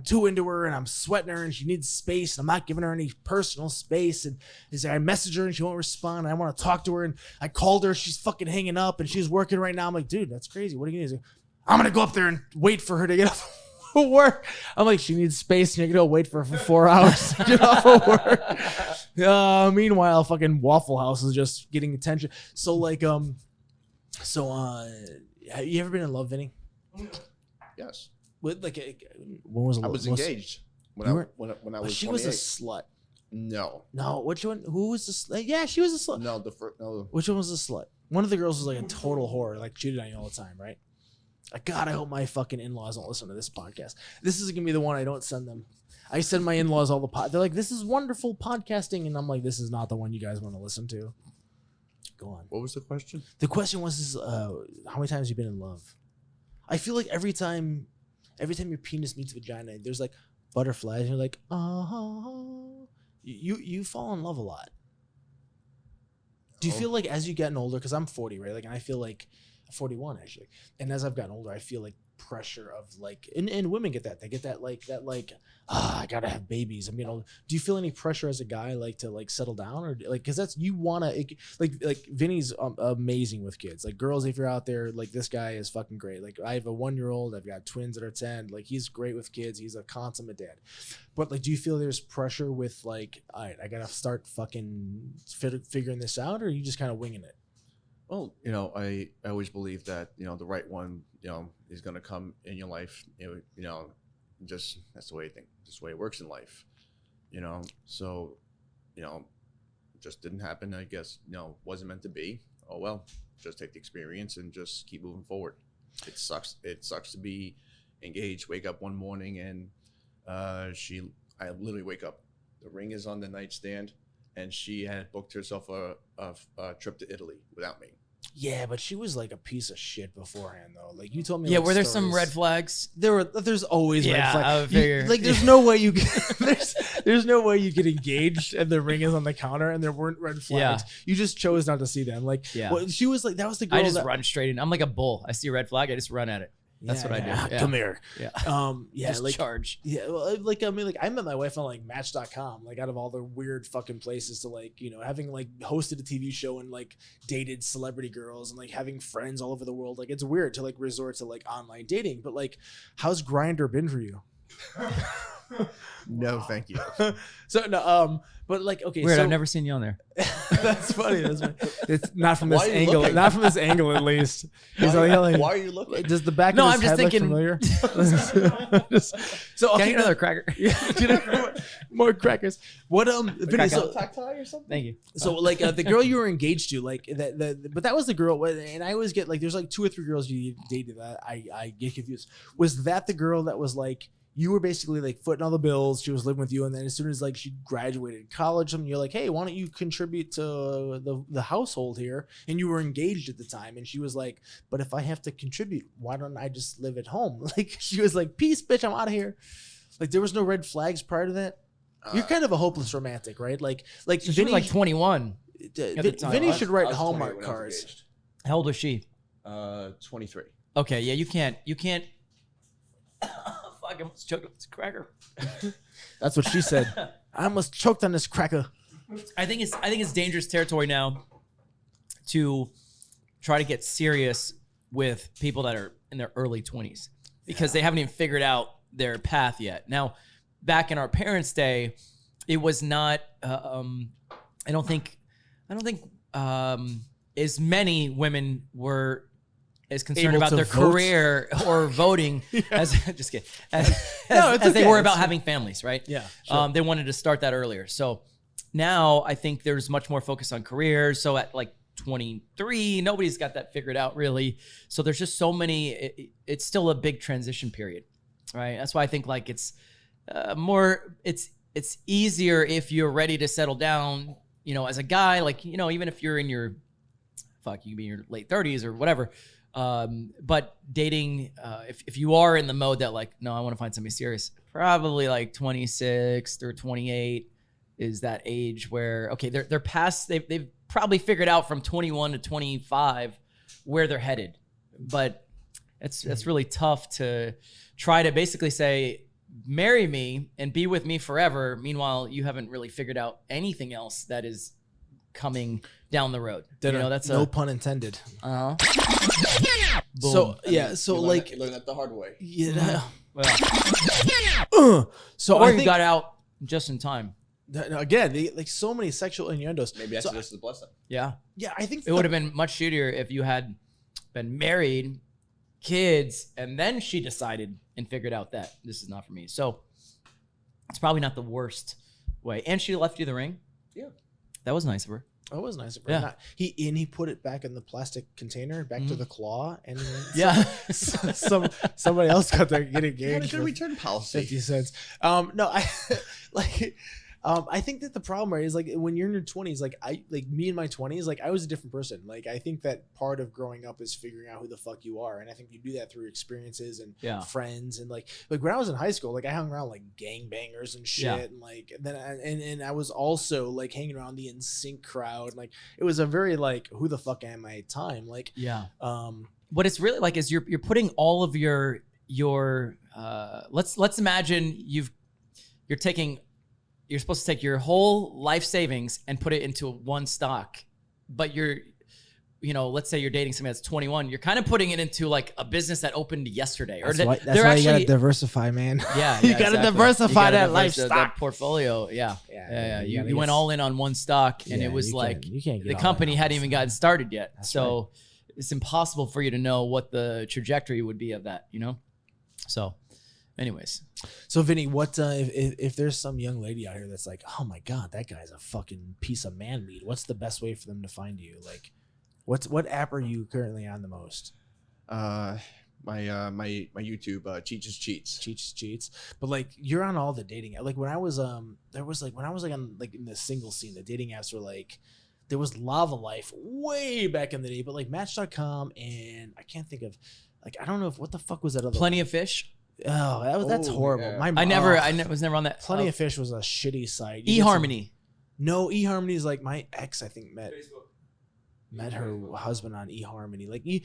S1: too into her and I'm sweating her and she needs space and I'm not giving her any personal space. And he's like, I messaged her and she won't respond. And I want to talk to her and I called her. She's fucking hanging up and she's working right now. I'm like, dude, that's crazy. What are you gonna do? He's like, I'm gonna go up there and wait for her to get off work. I'm like, she needs space and you're gonna wait for her for 4 hours to get off of work. Meanwhile, fucking Waffle House is just getting attention. So like, have you ever been in love, Vinny?
S3: Yes.
S1: With like, when was
S3: I was engaged when I was.
S1: She
S3: 28.
S1: was a slut.
S3: No.
S1: Which one? Who was the slut? Yeah, she was a slut.
S3: No, no.
S1: Which one was the slut? One of the girls was like a total whore, like cheated on you all the time, right? God, I hope my fucking in-laws don't listen to this podcast. This is gonna be the one I don't send them. I send my in-laws all the They're like, this is wonderful podcasting, and I'm like, this is not the one you guys want to listen to. Go on.
S3: What was the question?
S1: The question was, how many times have you been in love? I feel like every time your penis meets vagina, there's like butterflies, and you're like, you fall in love a lot. Do you feel like as you get older, because I'm 40, right? Like, and I feel like 41 actually, and as I've gotten older, I feel like pressure of like, and women get that. They get that I gotta have babies. I mean, do you feel any pressure as a guy like to like settle down or like, because that's you wanna like Vinny's amazing with kids. Like girls, if you're out there, like this guy is fucking great. Like I have a 1-year-old, I've got twins that are 10. Like he's great with kids. He's a consummate dad. But like, do you feel there's pressure with like, all right, I gotta start fucking figuring this out, or are you just kind of winging it?
S3: Well, I always believe that, the right one, is going to come in your life, just that's the way I think, just the way it works in life, so, just didn't happen. I guess, wasn't meant to be. Oh, well, just take the experience and just keep moving forward. It sucks. It sucks to be engaged, wake up one morning and I literally wake up, the ring is on the nightstand, and she had booked herself a trip to Italy without me.
S1: Yeah, but she was like a piece of shit beforehand, though. Like you told me.
S2: Yeah,
S1: like,
S2: were there some
S1: stories.
S2: red flags?
S1: There's always red
S2: Yeah,
S1: flags.
S2: I would figure.
S1: Like there's no way you there's no way you get engaged and the ring is on the counter and there weren't red flags.
S2: Yeah.
S1: You just chose not to see them. Like she was like, that was the girl.
S2: I just run straight in. I'm like a bull. I see a red flag, I just run at it. That's what I do. Yeah.
S1: Come here.
S2: Yeah.
S1: Yeah.
S2: Just charge.
S1: Yeah. Well, like I mean, like I met my wife on like Match.com. Like out of all the weird fucking places to like, having like hosted a TV show and like dated celebrity girls and like having friends all over the world. Like it's weird to like resort to like online dating. But like, how's Grindr been for you?
S3: No, thank you.
S1: So no, but like okay,
S2: Weird.
S1: so
S2: I've never seen you on there.
S1: that's funny. That's funny. It's not from this
S3: Why are you
S1: angle.
S3: looking?
S1: Not from this angle, at least. He's
S3: Why are you looking?
S1: Does the back?
S2: No,
S1: of
S2: I'm
S1: his
S2: just
S1: head
S2: thinking-
S1: look familiar? So
S2: Can I
S1: okay,
S2: get another cracker?
S1: yeah, more crackers. What Vinny, so,
S3: Tactile or something?
S2: Thank you.
S1: so like the girl you were engaged to, like but that was the girl. And I always get like there's like 2 or 3 girls you dated that I get confused. Was that the girl that was like you were basically like footing all the bills. She was living with you, and then as soon as like she graduated college, and you're like, hey, why don't you contribute to the household here? And you were engaged at the time, and she was like, but if I have to contribute, why don't I just live at home? Like she was like, peace, bitch, I'm out of here. Like there was no red flags prior to that. You're kind of a hopeless romantic, right? Like
S2: So she was
S1: Vinny,
S2: like 21. the time.
S1: Vinny should write
S3: I was 20
S1: Hallmark
S3: when I was
S1: cards.
S3: engaged.
S2: How old was she?
S3: 23.
S2: Okay, yeah, you can't. Fuck, I almost choked on this cracker.
S1: That's what she said. I almost choked on this cracker.
S2: I think it's dangerous territory now to try to get serious with people that are in their early 20s because they haven't even figured out their path yet. Now, back in our parents' day, it was not. I don't think as many women were as concerned
S1: Able
S2: about
S1: to
S2: their
S1: vote?
S2: career or voting as just kidding as
S1: it's
S2: they
S1: okay.
S2: were about having families, right?
S1: Yeah, sure.
S2: They wanted to start that earlier. So now I think there's much more focus on careers. So at like 23, nobody's got that figured out really. So there's just so many. It's still a big transition period, right? That's why I think like it's more. It's easier if you're ready to settle down. You know, as a guy, like even if you're in your you can be in your late 30s or whatever. But dating, if you are in the mode that like, no, I want to find somebody serious, probably like 26 or 28 is that age where, okay, they're past, they've probably figured out from 21 to 25 where they're headed. But it's really tough to try to basically say, marry me and be with me forever. Meanwhile, you haven't really figured out anything else that is coming down the road. That's
S1: no pun intended.
S2: Boom.
S1: So yeah, so like
S3: learn that the hard way.
S1: yeah.
S2: Well,
S1: So
S2: or
S1: I
S2: you
S1: think
S2: got out just in time.
S1: again, like so many sexual innuendos.
S3: Maybe
S1: So,
S3: Exodus is a blessing.
S2: Yeah.
S1: yeah, I think
S2: It would have been much shittier if you had been married, kids, and then she decided and figured out that this is not for me. So it's probably not the worst way. And she left you the ring.
S3: Yeah.
S2: That was nice of her.
S1: It was nice of her.
S2: Yeah.
S1: He put it back in the plastic container, back to the claw, and
S2: Yeah.
S1: somebody else got there getting
S3: You got a
S1: engaged
S3: good
S1: for
S3: return policy.
S1: 50 cents. No, I like. I think that the problem, right, is like when you're in your 20s, like me in my 20s, like I was a different person. Like I think that part of growing up is figuring out who the fuck you are, and I think you do that through experiences and friends and like when I was in high school, like I hung around like gangbangers and shit, and like then I was also like hanging around the NSYNC crowd, and like it was a very like who the fuck am I time, like
S2: What it's really like is you're putting all of your let's imagine you're supposed to take your whole life savings and put it into one stock, but let's say you're dating somebody that's 21, you're kind of putting it into like a business that opened yesterday.
S1: that's why you gotta diversify, man.
S2: Yeah,
S1: you gotta diversify that
S2: lifestyle,
S1: lifestyle.
S2: that portfolio. Yeah. You went all in on one stock, and it was
S1: you can't get
S2: the
S1: all
S2: company
S1: in on
S2: hadn't even gotten started yet.
S1: That's
S2: So it's impossible for you to know what the trajectory would be of that, So anyways.
S1: So Vinny, what if there's some young lady out here that's like, oh my god, that guy's a fucking piece of man meat? What's the best way for them to find you? Like, what app are you currently on the most?
S3: My YouTube, Cheech is Cheats.
S1: Cheech cheats, but like you're on all the dating. Like when I was on like in the single scene, the dating apps were like. There was Lava Life way back in the day, but like Match.com and I can't think of like I don't know what the fuck was that other
S2: Plenty
S1: one?
S2: of Fish.
S1: Oh, that's horrible.
S3: Yeah.
S2: I was never on that.
S1: Plenty of Fish was a shitty site. You get
S2: eHarmony.
S1: No, eHarmony is like my ex. I think met her husband on eHarmony.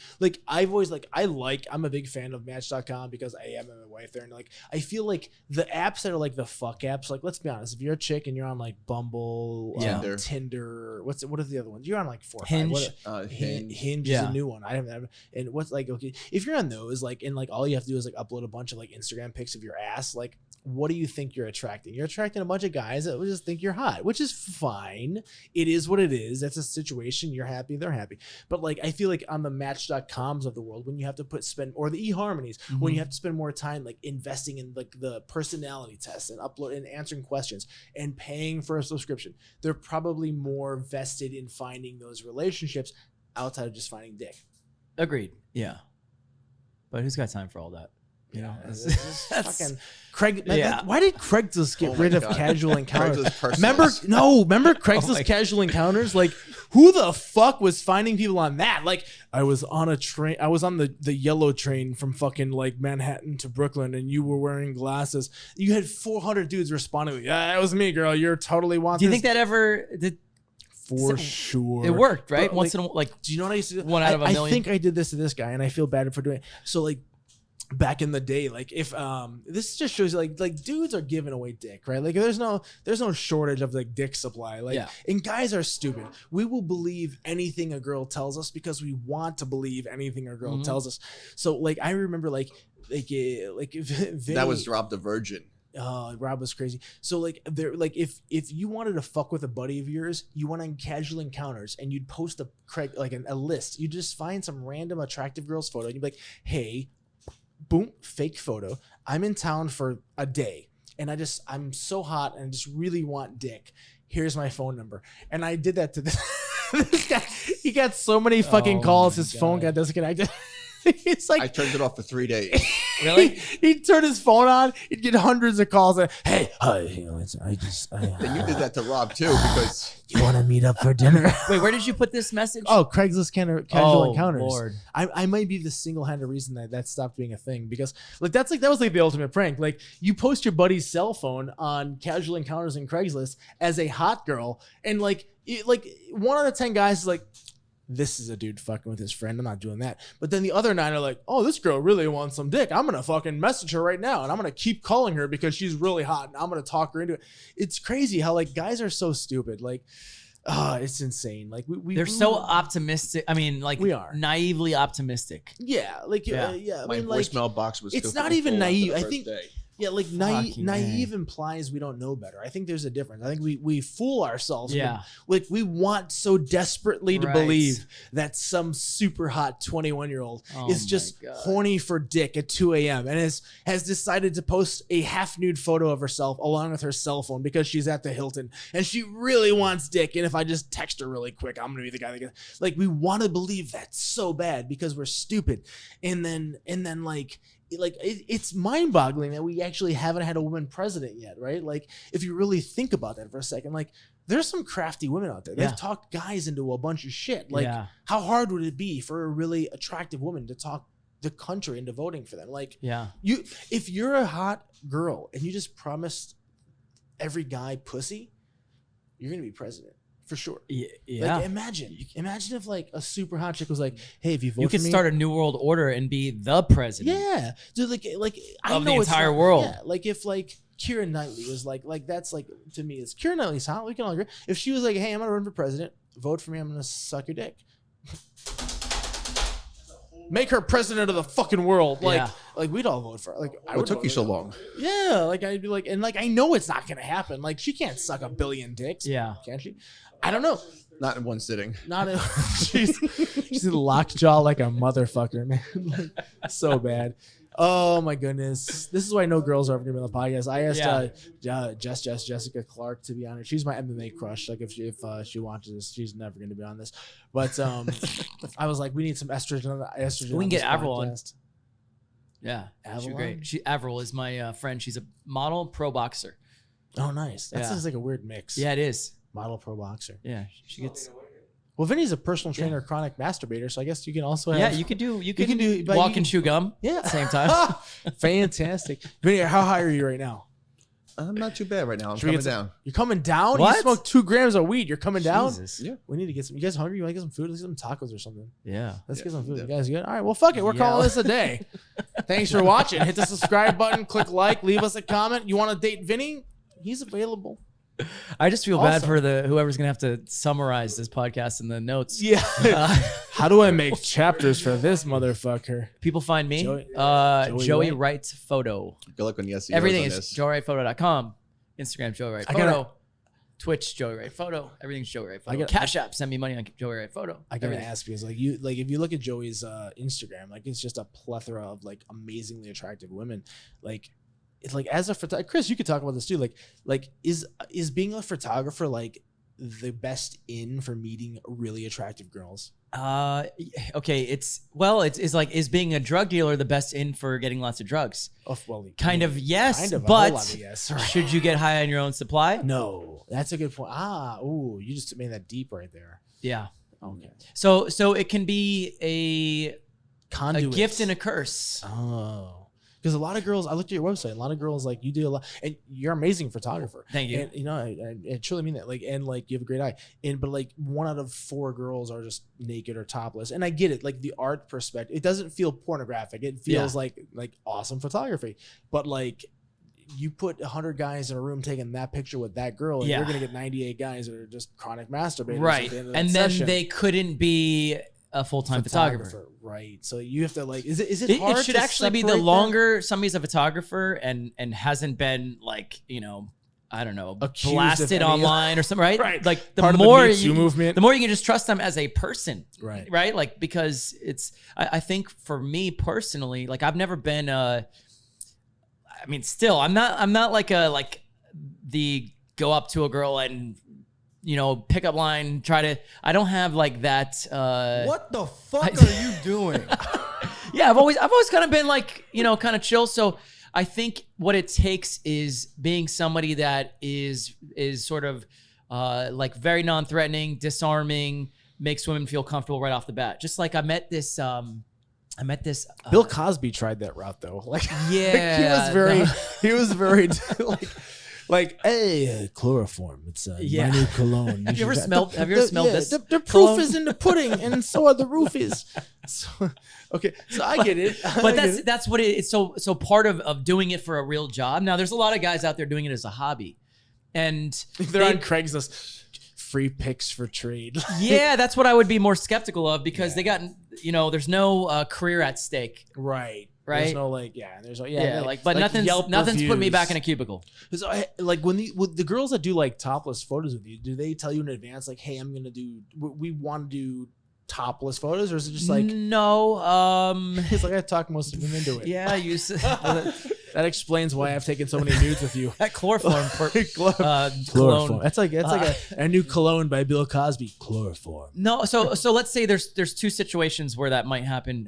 S1: I'm a big fan of Match.com because I am my wife there, and like I feel like the apps that are like the fuck apps. Like let's be honest, if you're a chick and you're on like Bumble, Tinder, what are the other ones? You're on like 4 or 5. Hinge is a new one. I haven't. And what's like okay, if you're on those like and like all you have to do is like upload a bunch of like Instagram pics of your ass, like. What do you think you're attracting? You're attracting a bunch of guys that just think you're hot, which is fine. It is what it is. That's a situation. You're happy. They're happy. But like, I feel like on the Match.coms of the world, when you have to or the eHarmonies, when you have to spend more time like investing in like the personality tests and upload and answering questions and paying for a subscription, they're probably more vested in finding those relationships outside of just finding dick.
S2: Agreed. Yeah. But who's got time for all that? You know,
S1: That's fucking Craig.
S2: Yeah.
S1: Why did Craigslist get rid of
S3: God.
S1: casual encounters?
S3: Craigslist
S1: Remember
S3: personals.
S1: Craigslist casual encounters? Like, who the fuck was finding people on that? Like, I was on a train. I was on the yellow train from fucking like Manhattan to Brooklyn, and you were wearing glasses. You had 400 dudes responding. Like, yeah, that was me, girl. You're totally want.
S2: do you
S1: this.
S2: think that ever did?
S1: For sure.
S2: It worked, right?
S1: But,
S2: Once
S1: like,
S2: in a like,
S1: do you know what I used to do?
S2: One out of a
S1: I
S2: million?
S1: think I did this to this guy, and I feel bad for doing it. So like back in the day, like if this just shows you like dudes are giving away dick, right? Like there's no shortage of like dick supply. Like
S2: Yeah.
S1: and guys are stupid. We will believe anything a girl tells us because we want to believe anything a girl tells us. So like I remember like Vinny,
S3: That was Rob the Virgin.
S1: Rob was crazy. So like there, like if you wanted to fuck with a buddy of yours, you went on casual encounters and you'd post a list. You just find some random attractive girl's photo and you'd be like, hey, boom, fake photo. I'm in town for a day and I'm so hot and I just really want dick. Here's my phone number. And I did that to this guy. He got so many fucking calls. His phone got disconnected. It's like
S3: I turned it off for 3 days.
S2: really?
S1: He'd turn his phone on. He'd get hundreds of calls. And, hey, hi,
S3: And you did that to Rob too, because
S1: you want to meet up for dinner?
S2: Wait, where did you put this message?
S1: Oh, Craigslist casual encounters.
S2: Lord.
S1: I might be the single-handed reason that stopped being a thing because like that was like the ultimate prank. Like you post your buddy's cell phone on casual encounters in Craigslist as a hot girl, and like 1 out of 10 guys is like, this is a dude fucking with his friend. I'm not doing that. But then the other 9 are like, oh, this girl really wants some dick. I'm going to fucking message her right now. And I'm going to keep calling her because she's really hot. And I'm going to talk her into it. It's crazy how like guys are so stupid. Like, it's insane. Like
S2: They're so optimistic. I mean, like
S1: We are.
S2: naively optimistic.
S1: yeah, like,
S2: Yeah.
S1: yeah. I
S3: my
S1: mean, like,
S3: voicemail box was.
S1: it's
S3: still
S1: not
S3: full
S1: even
S3: after the
S1: naive. I
S3: first
S1: think-
S3: day.
S1: yeah, like
S2: Fucking
S1: naive implies we don't know better. I think there's a difference. I think we fool ourselves.
S2: Yeah.
S1: Like we want so desperately to
S2: Right.
S1: believe that some super hot 21-year-old
S2: Oh
S1: is
S2: my
S1: just
S2: God.
S1: horny for dick at 2 a.m. and has decided to post a half nude photo of herself along with her cell phone because she's at the Hilton and she really wants dick. And if I just text her really quick, I'm gonna be the guy that gets. Like we want to believe that so bad because we're stupid, and then it's mind-boggling that we actually haven't had a woman president yet, right? Like, if you really think about that for a second, like, there's some crafty women out there. They've
S2: Yeah.
S1: talked guys into a bunch of shit. Like,
S2: Yeah.
S1: how hard would it be for a really attractive woman to talk the country into voting for them? Like,
S2: Yeah.
S1: if you're a hot girl and you just promised every guy pussy, you're gonna be president for sure.
S2: Yeah.
S1: Like, imagine if like a super hot chick was like, "Hey, if you vote
S2: You could
S1: for me,
S2: start a new world order and be the president.
S1: yeah, dude, like I
S2: Of
S1: know
S2: the
S1: it's
S2: entire
S1: not-
S2: world.
S1: Yeah, like if like Keira Knightley was like that's like to me is Keira Knightley's hot. We can all agree. If she was like, "Hey, I'm gonna run for president. Vote for me. I'm gonna suck your dick." Make her president of the fucking world. Like,
S2: Yeah.
S1: like we'd all vote for her. Like, I
S3: What
S1: would
S3: took
S1: vote
S3: you
S1: for
S3: so
S1: her.
S3: long?
S1: Yeah, like I'd be like, and like I know it's not gonna happen. Like she can't suck a billion dicks.
S2: Yeah.
S1: Can she? I don't know.
S3: Not in one sitting.
S1: Not a, she's a lockjaw like a motherfucker, man. Like, so bad. Oh my goodness. This is why no girls are ever gonna be on the podcast. I asked Jessica Clark to be on it. She's my MMA crush. Like if she watches this, she's never gonna be on this. But I was like, we need some estrogen.
S2: We can
S1: on
S2: get
S1: this
S2: Avril on.
S1: podcast.
S2: Yeah. She's
S1: Avalon?
S2: great. Avril is my friend. She's a model pro boxer.
S1: Oh, nice. That
S2: Yeah.
S1: sounds like a weird mix.
S2: Yeah, it is.
S1: Model pro boxer.
S2: Yeah. She gets.
S1: Well, Vinny's a personal trainer, chronic masturbator, so I guess you can also have.
S2: Yeah, you can do
S1: but
S2: walk
S1: you-
S2: and chew gum.
S1: Yeah.
S2: At the same time.
S1: Fantastic. Vinny, how high are you right now?
S3: I'm not too bad right now. I'm
S1: Should we
S3: coming
S1: get some-
S3: down.
S1: You're coming down?
S2: What?
S1: You smoke 2 grams of weed. You're coming down?
S2: Jesus.
S3: Yeah.
S1: We need to get some. You guys hungry? You want to get some food? Let's get some tacos or something.
S2: Yeah.
S1: Let's
S3: Yeah,
S1: get some food.
S3: yeah.
S1: You guys good? All right. Well, fuck it. We're
S2: Yeah.
S1: calling this a day. Thanks for watching. Hit the subscribe button. Click like. Leave us a comment. You want to date Vinny? He's available.
S2: I just feel bad
S1: Also-
S2: for whoever's gonna have to summarize this podcast in the notes.
S1: Yeah.
S2: Uh,
S1: How do I make chapters for this motherfucker?
S2: people find me.
S1: Joey-
S2: Joey
S1: Joey
S2: Wright Photo.
S3: Good luck on the SEOs
S2: Everything
S3: on
S2: is
S3: this.
S2: joeywrightphoto.com. Instagram Joey Wright
S1: I
S2: Photo.
S1: gotta-
S2: Twitch Joey Wright Photo. Everything's Joey Wright Photo.
S1: I gotta-
S2: Cash App. Send me money on Joey Wright Photo.
S1: I gotta
S2: Everything.
S1: ask because if you look at Joey's Instagram, like it's just a plethora of like amazingly attractive women. Like it's like as a photographer, Chris, you could talk about this too. Like is being a photographer like the best in for meeting really attractive girls?
S2: Okay, it's like, is being a drug dealer the best in for getting lots of drugs?
S1: Oh, well,
S2: Kind of yes,
S1: kind of, a
S2: but
S1: whole lot of yes.
S2: should you get high on your own supply?
S1: No, that's a good point. You just made that deep right there.
S2: Yeah.
S1: Okay.
S2: So it can be a
S1: Conduit.
S2: gift and a curse.
S1: Oh. Because a lot of girls, I looked at your website, a lot of girls, like, you do a lot, and you're an amazing photographer.
S2: Thank you.
S1: And, you know, I truly mean that. Like, and like, you have a great eye. But like, 1 out of 4 girls are just naked or topless. And I get it. Like, the art perspective, it doesn't feel pornographic. It feels like awesome photography. But like, you put 100 guys in a room taking that picture with that girl, and you're gonna get 98 guys that are just chronic masturbators.
S2: Right.
S1: At the end of
S2: And
S1: that
S2: then
S1: session.
S2: they couldn't be a full-time photographer.
S1: Right. So you have to, like, is it hard?
S2: It should
S1: to
S2: actually be the
S1: separate that?
S2: longer somebody's a photographer and hasn't been, like, you know, I don't know,
S1: Accused of
S2: blasted
S1: any-
S2: online or something, right?
S1: Right.
S2: Like, the
S1: Part of the
S2: more
S1: Me Too movement.
S2: the more you can just trust them as a person.
S1: Right.
S2: Right. Like, because I think for me personally, like, I've never been still, I'm not like the go up to a girl and, you know, pickup line, I don't have like that.
S5: What the fuck are you doing?
S2: Yeah, I've always kind of been like, you know, kind of chill. So I think what it takes is being somebody that is sort of like very non-threatening, disarming, makes women feel comfortable right off the bat. Just like I met this.
S1: Bill Cosby tried that route though. Like,
S2: yeah,
S1: he was very like, hey, chloroform. It's my new cologne.
S2: Have you ever smelled this?
S1: The proof
S2: cologne?
S1: is in the pudding, and so are the roofies. So, okay, so I get it.
S2: But that's what it is. So part of doing it for a real job. Now, there's a lot of guys out there doing it as a hobby, and
S1: they're on Craigslist. Free picks for trade.
S2: Yeah, that's what I would be more skeptical of, because they got, you know, there's no career at stake.
S1: Right.
S2: Right.
S1: There's no like, there's no,
S2: but
S1: like
S2: nothing's put me back in a cubicle.
S1: So like with the girls that do like topless photos with you, do they tell you in advance like, hey, we want to do topless photos, or is it just like,
S2: no?
S1: It's like I talk most of them into it.
S2: Yeah,
S1: That explains why I've taken so many nudes with you.
S2: That chloroform.
S1: Chloroform.
S2: Cologne.
S1: That's like a new cologne by Bill Cosby. Chloroform.
S2: No, so let's say there's 2 situations where that might happen.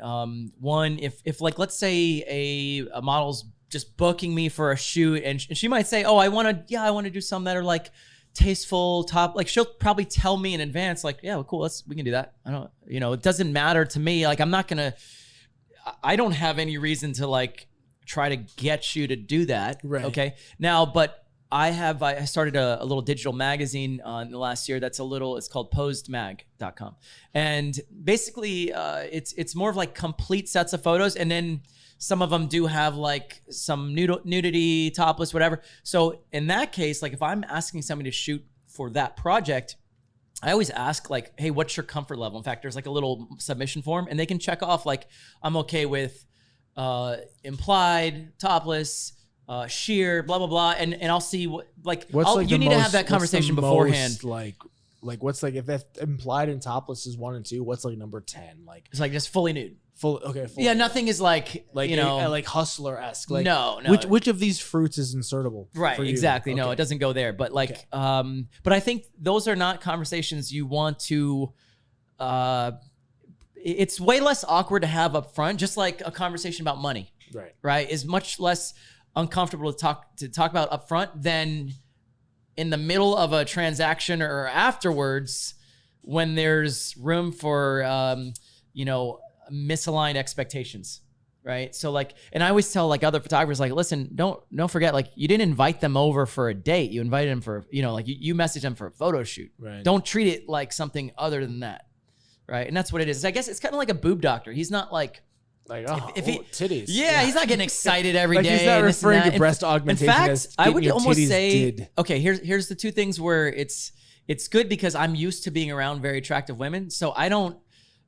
S2: One, if like, let's say a model's just booking me for a shoot, and she might say, oh, I want to do some that are like tasteful, top, like, she'll probably tell me in advance, like, yeah, well, cool, we can do that. I don't, you know, it doesn't matter to me. Like, I don't have any reason to like try to get you to do that.
S1: Right.
S2: Okay. Now, but I started a little digital magazine in the last year. It's called posedmag.com. And basically it's more of like complete sets of photos. And then some of them do have like some nudity, topless, whatever. So in that case, like, if I'm asking somebody to shoot for that project, I always ask, like, hey, what's your comfort level? In fact, there's like a little submission form, and they can check off like, I'm okay with implied, topless, sheer, blah blah blah, and I'll see what, like, you need to have that conversation beforehand.
S1: Like what's like, if that implied and topless is 1 and 2, what's like number 10? Like,
S2: it's like just fully nude.
S1: Full.
S2: Yeah, nothing is like you know,
S1: like Hustler-esque. Like,
S2: no.
S1: Which of these fruits is insertable?
S2: Right,
S1: for you?
S2: exactly.
S1: Okay.
S2: No, it doesn't go there. But like, but I think those are not conversations you want to. It's way less awkward to have up front, just like a conversation about money. Right, is much less uncomfortable to talk about up front than in the middle of a transaction or afterwards, when there's room for you know, misaligned expectations, right? So like, and I always tell like other photographers, like, listen, don't forget, like, you didn't invite them over for a date. You invited them for, you know, like you messaged them for a photo shoot.
S1: Right.
S2: Don't treat it like something other than that, right? And that's what it is. I guess it's kind of like a boob doctor. He's not like if he
S1: titties.
S2: Yeah, he's not getting excited every
S1: like
S2: day.
S1: He's not
S2: and
S1: referring
S2: and
S1: to breast augmentation.
S2: In fact,
S1: as
S2: I would
S1: your
S2: almost
S1: titties
S2: say,
S1: did.
S2: okay, here's the 2 things where it's good, because I'm used to being around very attractive women, so I don't,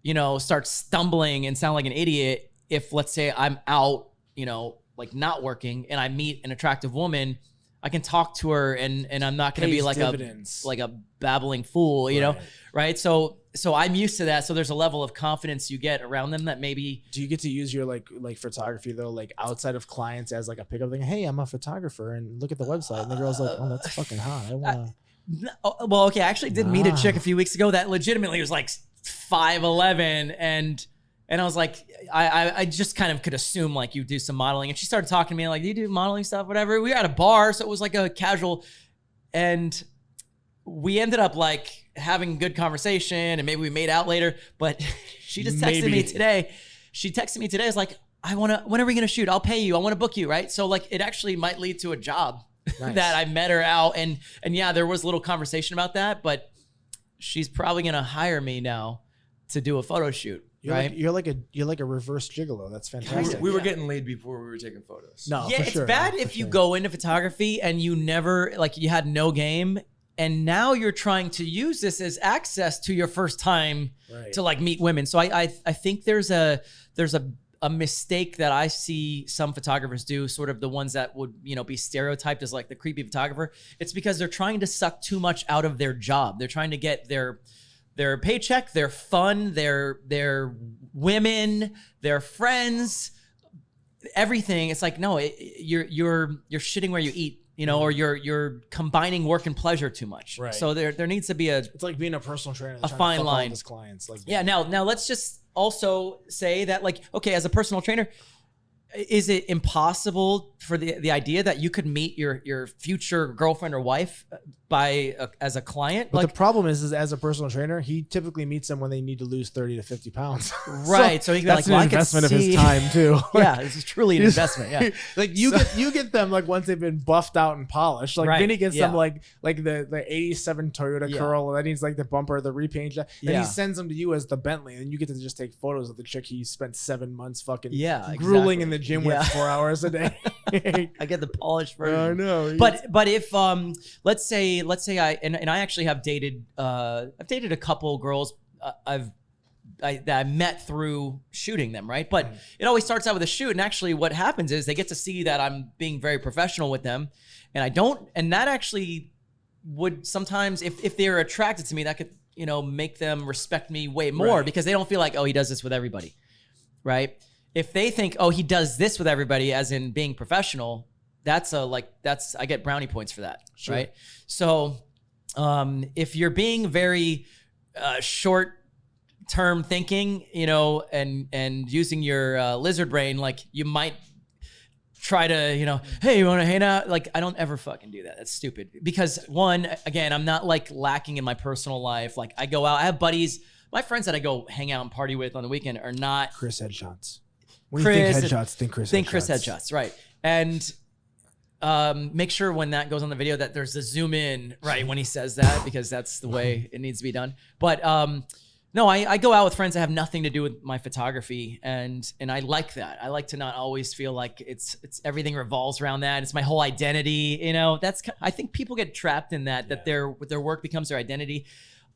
S2: you know, start stumbling and sound like an idiot if, let's say, I'm out, you know, like not working, and I meet an attractive woman. I can talk to her, and I'm not going to be like a babbling fool, you know, right? So I'm used to that. So there's a level of confidence you get around them that maybe.
S1: Do you get to use your like photography though, like outside of clients, as like a pickup thing? Hey, I'm a photographer, and look at the website, and the girl's like, oh, that's fucking hot. I want to.
S2: Well, okay, I actually did meet a chick a few weeks ago that legitimately was like 5'11", and I was like, I just kind of could assume like you do some modeling. And she started talking to me like, do you do modeling stuff, whatever? We were at a bar, so it was like a casual, and we ended up like having good conversation, and maybe we made out later. But she just texted me today. She texted me today. It's like, when are we gonna shoot? I'll pay you. I want to book you, right? So like, it actually might lead to a job. Nice. That I met her out, and yeah, there was a little conversation about that, but she's probably gonna hire me now to do a photo shoot. Right?
S1: You're like a reverse gigolo. That's fantastic.
S5: We were getting laid before we were taking photos.
S1: No,
S2: yeah,
S1: for
S2: it's
S1: sure.
S2: bad if you go into photography and you never like you had no game, and now you're trying to use this as access to your first time to like meet women. So I think there's a mistake that I see some photographers do, sort of the ones that would, be stereotyped as like the creepy photographer. It's because they're trying to suck too much out of their job. They're trying to get their paycheck, their fun, their women, their friends, everything. It's like, no, you're shitting where you eat, or you're combining work and pleasure too much.
S1: Right.
S2: So there needs to be
S1: it's like being a personal trainer,
S2: a fine line.
S1: All his clients, like
S2: yeah. Now let's just also say that, like, okay, as a personal trainer, is it impossible for the idea that you could meet your future girlfriend or wife as a client?
S1: But the problem is as a personal trainer, he typically meets them when they need to lose 30 to 50 pounds.
S2: Right. So he can be
S1: that's
S2: like,
S1: an investment of his time too.
S2: Yeah, this is truly an investment. Yeah.
S1: Like you get them like once they've been buffed out and polished. Like Vinny gets them like the 87 Toyota Corolla that needs like the bumper, the repaint. And he sends them to you as the Bentley, and you get to just take photos of the chick he spent 7 months fucking grueling in the gym with 4 hours a day.
S2: I get the polished version.
S1: I know.
S2: But if let's say I actually have dated I've dated a couple girls that I met through shooting them, right? But it always starts out with a shoot, and actually what happens is they get to see that I'm being very professional with them, and that actually would sometimes, if they're attracted to me, that could make them respect me way more, because they don't feel like, oh, he does this with everybody, right? If they think, oh, he does this with everybody, as in being professional, I get brownie points for that, right? So if you're being very short-term thinking, and using your lizard brain, like you might try to, hey, you want to hang out? Like, I don't ever fucking do that. That's stupid. Because one, again, I'm not like lacking in my personal life. Like, I go out, I have buddies, my friends that I go hang out and party with on the weekend are not
S1: Chris headshots. When you think headshots, think Chris headshots.
S2: Think Chris headshots, right. And make sure when that goes on the video that there's a zoom in, right, when he says that, because that's the way it needs to be done. But no, I go out with friends that have nothing to do with my photography, and I like that. I like to not always feel like it's everything revolves around that. It's my whole identity, I think people get trapped in that their work becomes their identity.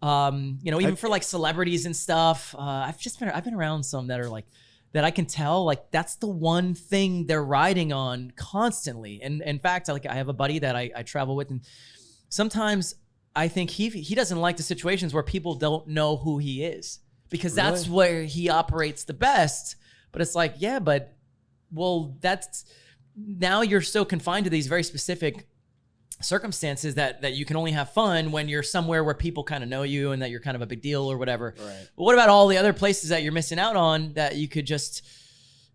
S2: Even for like celebrities and stuff. I've been around some that are like, that I can tell, like, that's the one thing they're riding on constantly. And in fact, like, I have a buddy that I travel with, and sometimes I think he doesn't like the situations where people don't know who he is, because that's where he operates the best. But it's like, yeah, but that's now you're so confined to these very specific circumstances that you can only have fun when you're somewhere where people kind of know you and that you're kind of a big deal or whatever. Right. But what about all the other places that you're missing out on that you could just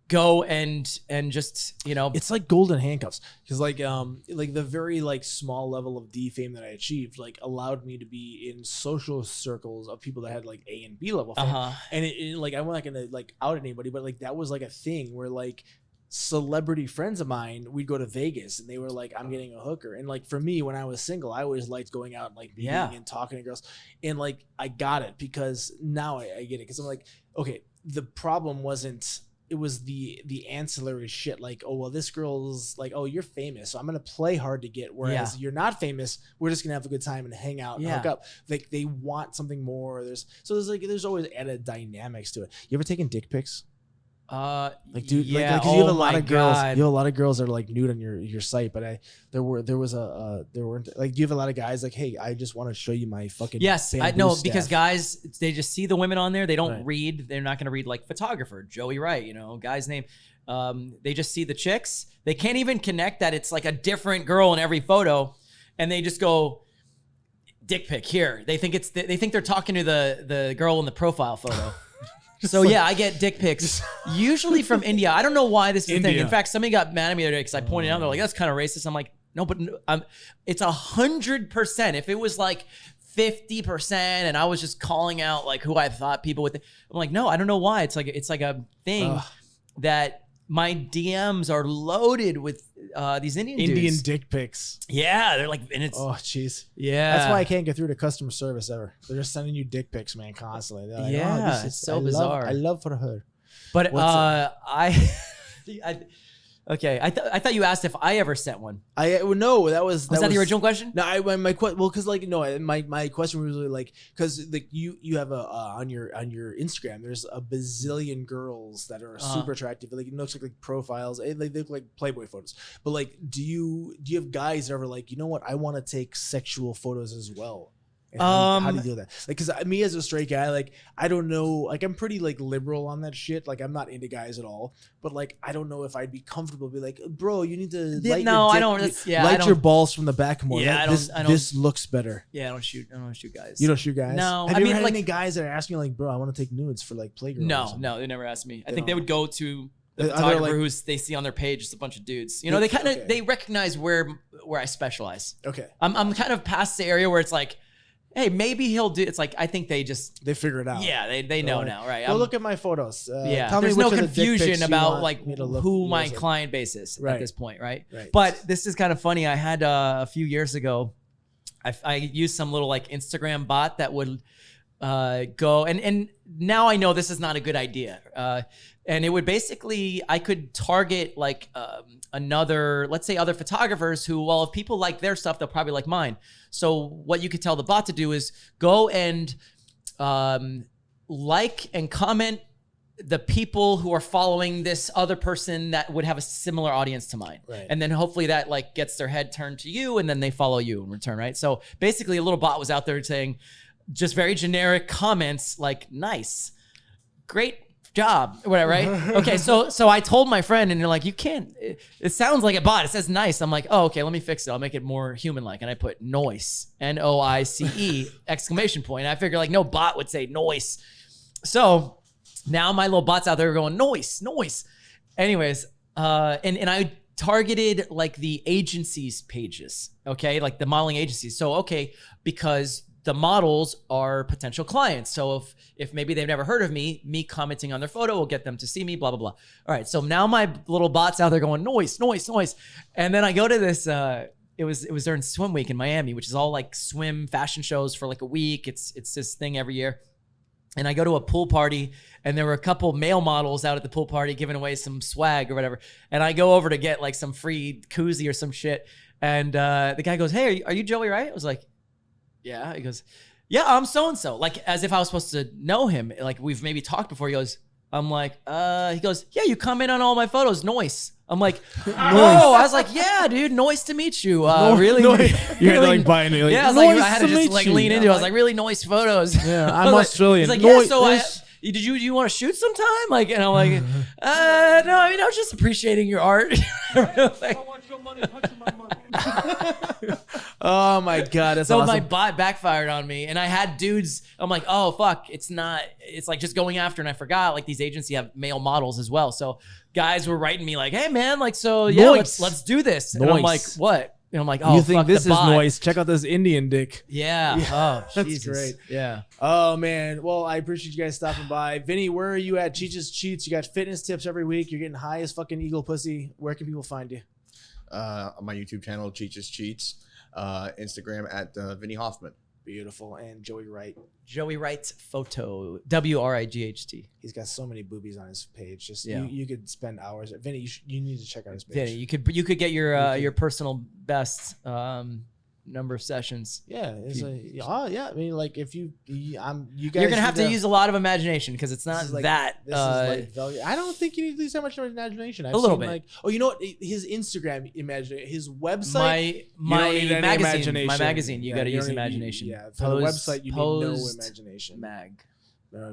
S2: go and just,
S1: it's like golden handcuffs, because like the very like small level of D fame that I achieved like allowed me to be in social circles of people that had like A and B level fame. And it like, I'm not gonna like out anybody, but like that was like a thing where like celebrity friends of mine, we'd go to Vegas and they were like, I'm getting a hooker. And like for me, when I was single, I always liked going out and like meeting and talking to girls, and like I got it, because now I get it, because I'm like, okay, the problem wasn't, it was the ancillary shit, like, oh well, this girl's like, oh, you're famous, so I'm gonna play hard to get, whereas you're not famous, we're just gonna have a good time and hang out and hook up. Like they want something more. There's always added dynamics to it. You ever taken dick pics? Like, dude, you have a lot of girls. You have a lot of girls that are like nude on your site, but there weren't like, do you have a lot of guys like, hey, I just want to show you my fucking
S2: I know, because guys, they just see the women on there, they don't read, they're not going to read like photographer Joey Wright, guy's name. They just see the chicks, they can't even connect that it's like a different girl in every photo, and they just go, dick pic here. They think they think they're talking to the girl in the profile photo. So yeah, I get dick pics usually from India. I don't know why this is a thing. In fact, somebody got mad at me the other day because I pointed out, they're like, that's kind of racist. I'm like, no, but it's 100%. If it was like 50% and I was just calling out like who I thought people would think, I'm like, no, I don't know why. It's like a thing that my DMs are loaded with these Indian dudes.
S1: dick pics.
S2: Yeah, they're like, and it's
S1: jeez.
S2: Yeah,
S1: that's why I can't get through to customer service ever. They're just sending you dick pics, man, constantly. They're like,
S2: yeah,
S1: this
S2: it's so bizarre.
S1: I love for her.
S2: But okay, I thought you asked if I ever sent one.
S1: No, that was
S2: that the original question?
S1: No, my question. Well, because my question was really like because like you have on your Instagram, there's a bazillion girls that are super attractive. Like it looks like profiles. They look like Playboy photos. But like, do you have guys that are like, you know what? I want to take sexual photos as well. How do you do that? Like, cause me as a straight guy, like, I don't know, like, I'm pretty like liberal on that shit. Like, I'm not into guys at all, but like, I don't know if I'd be comfortable be like, bro, you need to light your balls from the back more.
S2: Yeah,
S1: this looks better.
S2: Yeah, I don't shoot guys.
S1: You don't shoot guys?
S2: No.
S1: Have you ever had any guys that are asking you like, bro, I want to take nudes for like Playgirl?
S2: No, they never asked me. I think they would go to the photographer who they see on their page, just a bunch of dudes. You know, they kind of, they recognize where I specialize. Okay. I'm kind of past the area where it's like, hey, maybe he'll do. It's like I think they figure it out. Yeah, they know now, right?
S1: Go look at my photos.
S2: Yeah, there's no confusion about like who my client base is at this point, right? But this is kind of funny. I had a few years ago, I used some little like Instagram bot that would go and now I know this is not a good idea. And it would basically, I could target like let's say other photographers who, well, if people like their stuff, they'll probably like mine. So what you could tell the bot to do is go and like and comment the people who are following this other person that would have a similar audience to mine. Right. And then hopefully that like gets their head turned to you and then they follow you in return, right? So basically a little bot was out there saying just very generic comments like, nice, great job, whatever, right? Okay, so I told my friend and they're like, you can't, it sounds like a bot. It says nice. I'm like, oh, okay, let me fix it. I'll make it more human-like. And I put noise, Noice, exclamation point. I figured like no bot would say noise. So now my little bot's out there going, noise. Anyways, and I targeted like the agencies pages, okay? Like the modeling agencies. So, okay, because the models are potential clients. So if maybe they've never heard of me commenting on their photo will get them to see me, blah, blah, blah. All right, so now my little bot's out there going, noise. And then I go to this, it was during Swim Week in Miami, which is all like swim fashion shows for like a week. It's this thing every year. And I go to a pool party and there were a couple male models out at the pool party giving away some swag or whatever. And I go over to get like some free koozie or some shit. And the guy goes, hey, are you Joey Wright? I was like, yeah. He goes, yeah, I'm so-and-so. Like as if I was supposed to know him. Like we've maybe talked before. He goes, I'm like, he goes, yeah, you comment on all my photos. Noise. I'm like, oh, I was like, yeah, dude, nice to meet you. Really?
S1: You had to like buy it. Like,
S2: yeah, I was like, I had to just like lean into it. I was like, really nice photos.
S1: Yeah, I'm Australian.
S2: He's like, yeah, so did you want to shoot sometime? Like, and I'm like, no, I mean, I was just appreciating your art.
S4: I want your money, punch my money.
S1: Oh my God, that's
S2: so
S1: awesome.
S2: My bot backfired on me, and I had dudes. I'm like, oh fuck, it's like just going after, and I forgot like these agencies have male models as well. So guys were writing me like, hey man, like so yeah, let's do this. And I'm like, what? And I'm like, oh,
S1: you think
S2: fuck,
S1: this is
S2: bot.
S1: noise? Check out this Indian dick.
S2: Yeah. Oh,
S1: that's
S2: Jesus.
S1: great.
S2: Yeah.
S1: Oh man. Well, I appreciate you guys stopping by. Vinny, where are you at? Cheech's Cheats. You got fitness tips every week. You're getting high as fucking eagle pussy. Where can people find you?
S3: On my YouTube channel, Cheech's Cheats. Instagram at Vinny Hoffman.
S1: Beautiful. And Joey Wright.
S2: Joey Wright's photo. WRIGHT.
S1: He's got so many boobies on his page. Just
S2: yeah.
S1: you could spend hours. Vinny, you need to check out his page.
S2: Vinny, you could get your personal best number of sessions.
S1: Yeah, it's yeah. I mean, like if you guys,
S2: you're gonna have to use a lot of imagination because it's not that.
S1: I don't think you need to use that much imagination.
S2: A little bit.
S1: Like, oh, you know what? His Instagram imagination, his website.
S2: My magazine. My magazine. You got to use imagination.
S1: Yeah, for the website, you need no imagination.
S2: Mag.com.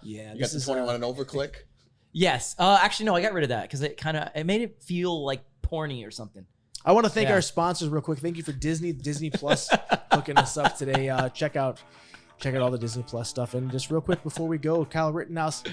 S3: Yeah, you got the 21 and over click.
S2: Yes. Actually, no. I got rid of that because it made it feel like porny or something.
S1: I want to thank
S2: Yeah.
S1: our sponsors real quick. Thank you for Disney Plus hooking us up today. Check out all the Disney Plus stuff. And just real quick before we go, Kyle Rittenhouse,